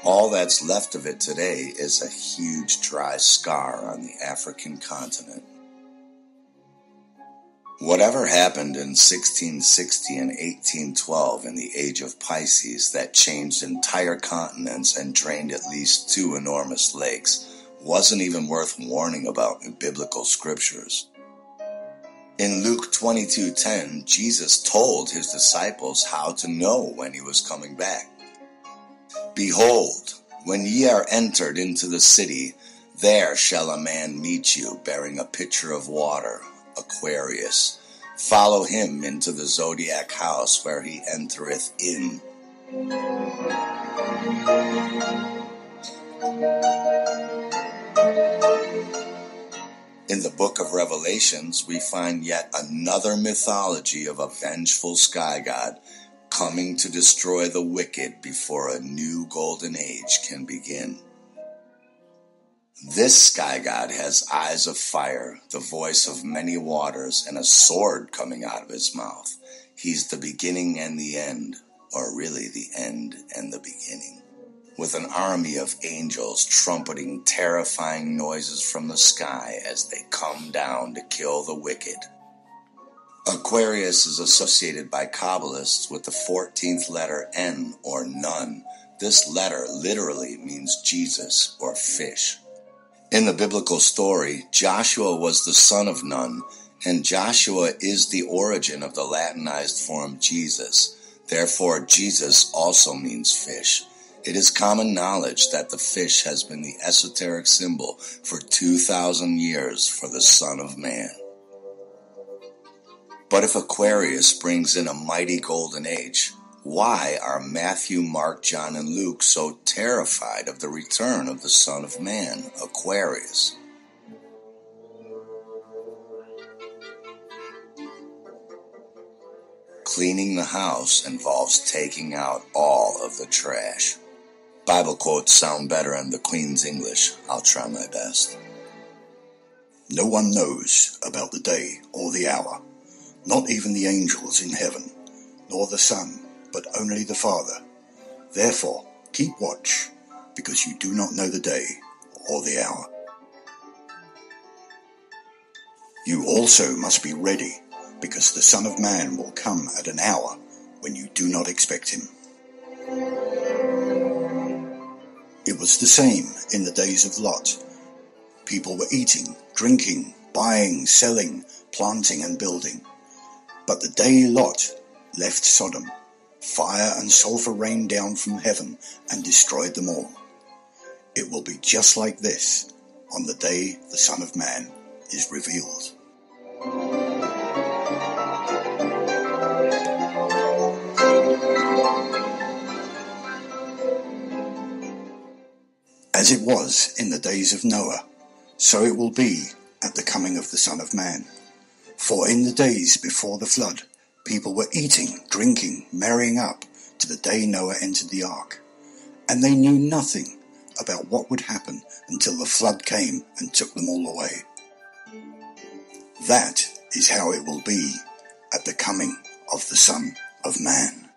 All that's left of it today is a huge dry scar on the African continent. Whatever happened in 1660 and 1812 in the age of Pisces that changed entire continents and drained at least 2 enormous lakes wasn't even worth warning about in biblical scriptures. In Luke 22:10, Jesus told his disciples how to know when he was coming back. Behold, when ye are entered into the city, there shall a man meet you, bearing a pitcher of water, Aquarius. Follow him into the zodiac house where he entereth in. In the book of Revelations, we find yet another mythology of a vengeful sky god coming to destroy the wicked before a new golden age can begin. This sky god has eyes of fire, the voice of many waters, and a sword coming out of his mouth. He's the beginning and the end, or really the end and the beginning, with an army of angels trumpeting terrifying noises from the sky as they come down to kill the wicked. Aquarius is associated by Kabbalists with the 14th letter N, or Nun. This letter literally means Jesus, or fish. In the biblical story, Joshua was the son of Nun, and Joshua is the origin of the Latinized form Jesus. Therefore, Jesus also means fish. It is common knowledge that the fish has been the esoteric symbol for 2,000 years for the Son of Man. But if Aquarius brings in a mighty golden age, why are Matthew, Mark, John, and Luke so terrified of the return of the Son of Man, Aquarius? Cleaning the house involves taking out all of the trash. Bible quotes sound better in the Queen's English. I'll try my best. No one knows about the day or the hour, not even the angels in heaven, nor the Son, but only the Father. Therefore, keep watch, because you do not know the day or the hour. You also must be ready, because the Son of Man will come at an hour when you do not expect him. It was the same in the days of Lot. People were eating, drinking, buying, selling, planting and building. But the day Lot left Sodom, fire and sulfur rained down from heaven and destroyed them all. It will be just like this on the day the Son of Man is revealed. As it was in the days of Noah, so it will be at the coming of the Son of Man. For in the days before the flood, people were eating, drinking, marrying up to the day Noah entered the ark. And they knew nothing about what would happen until the flood came and took them all away. That is how it will be at the coming of the Son of Man.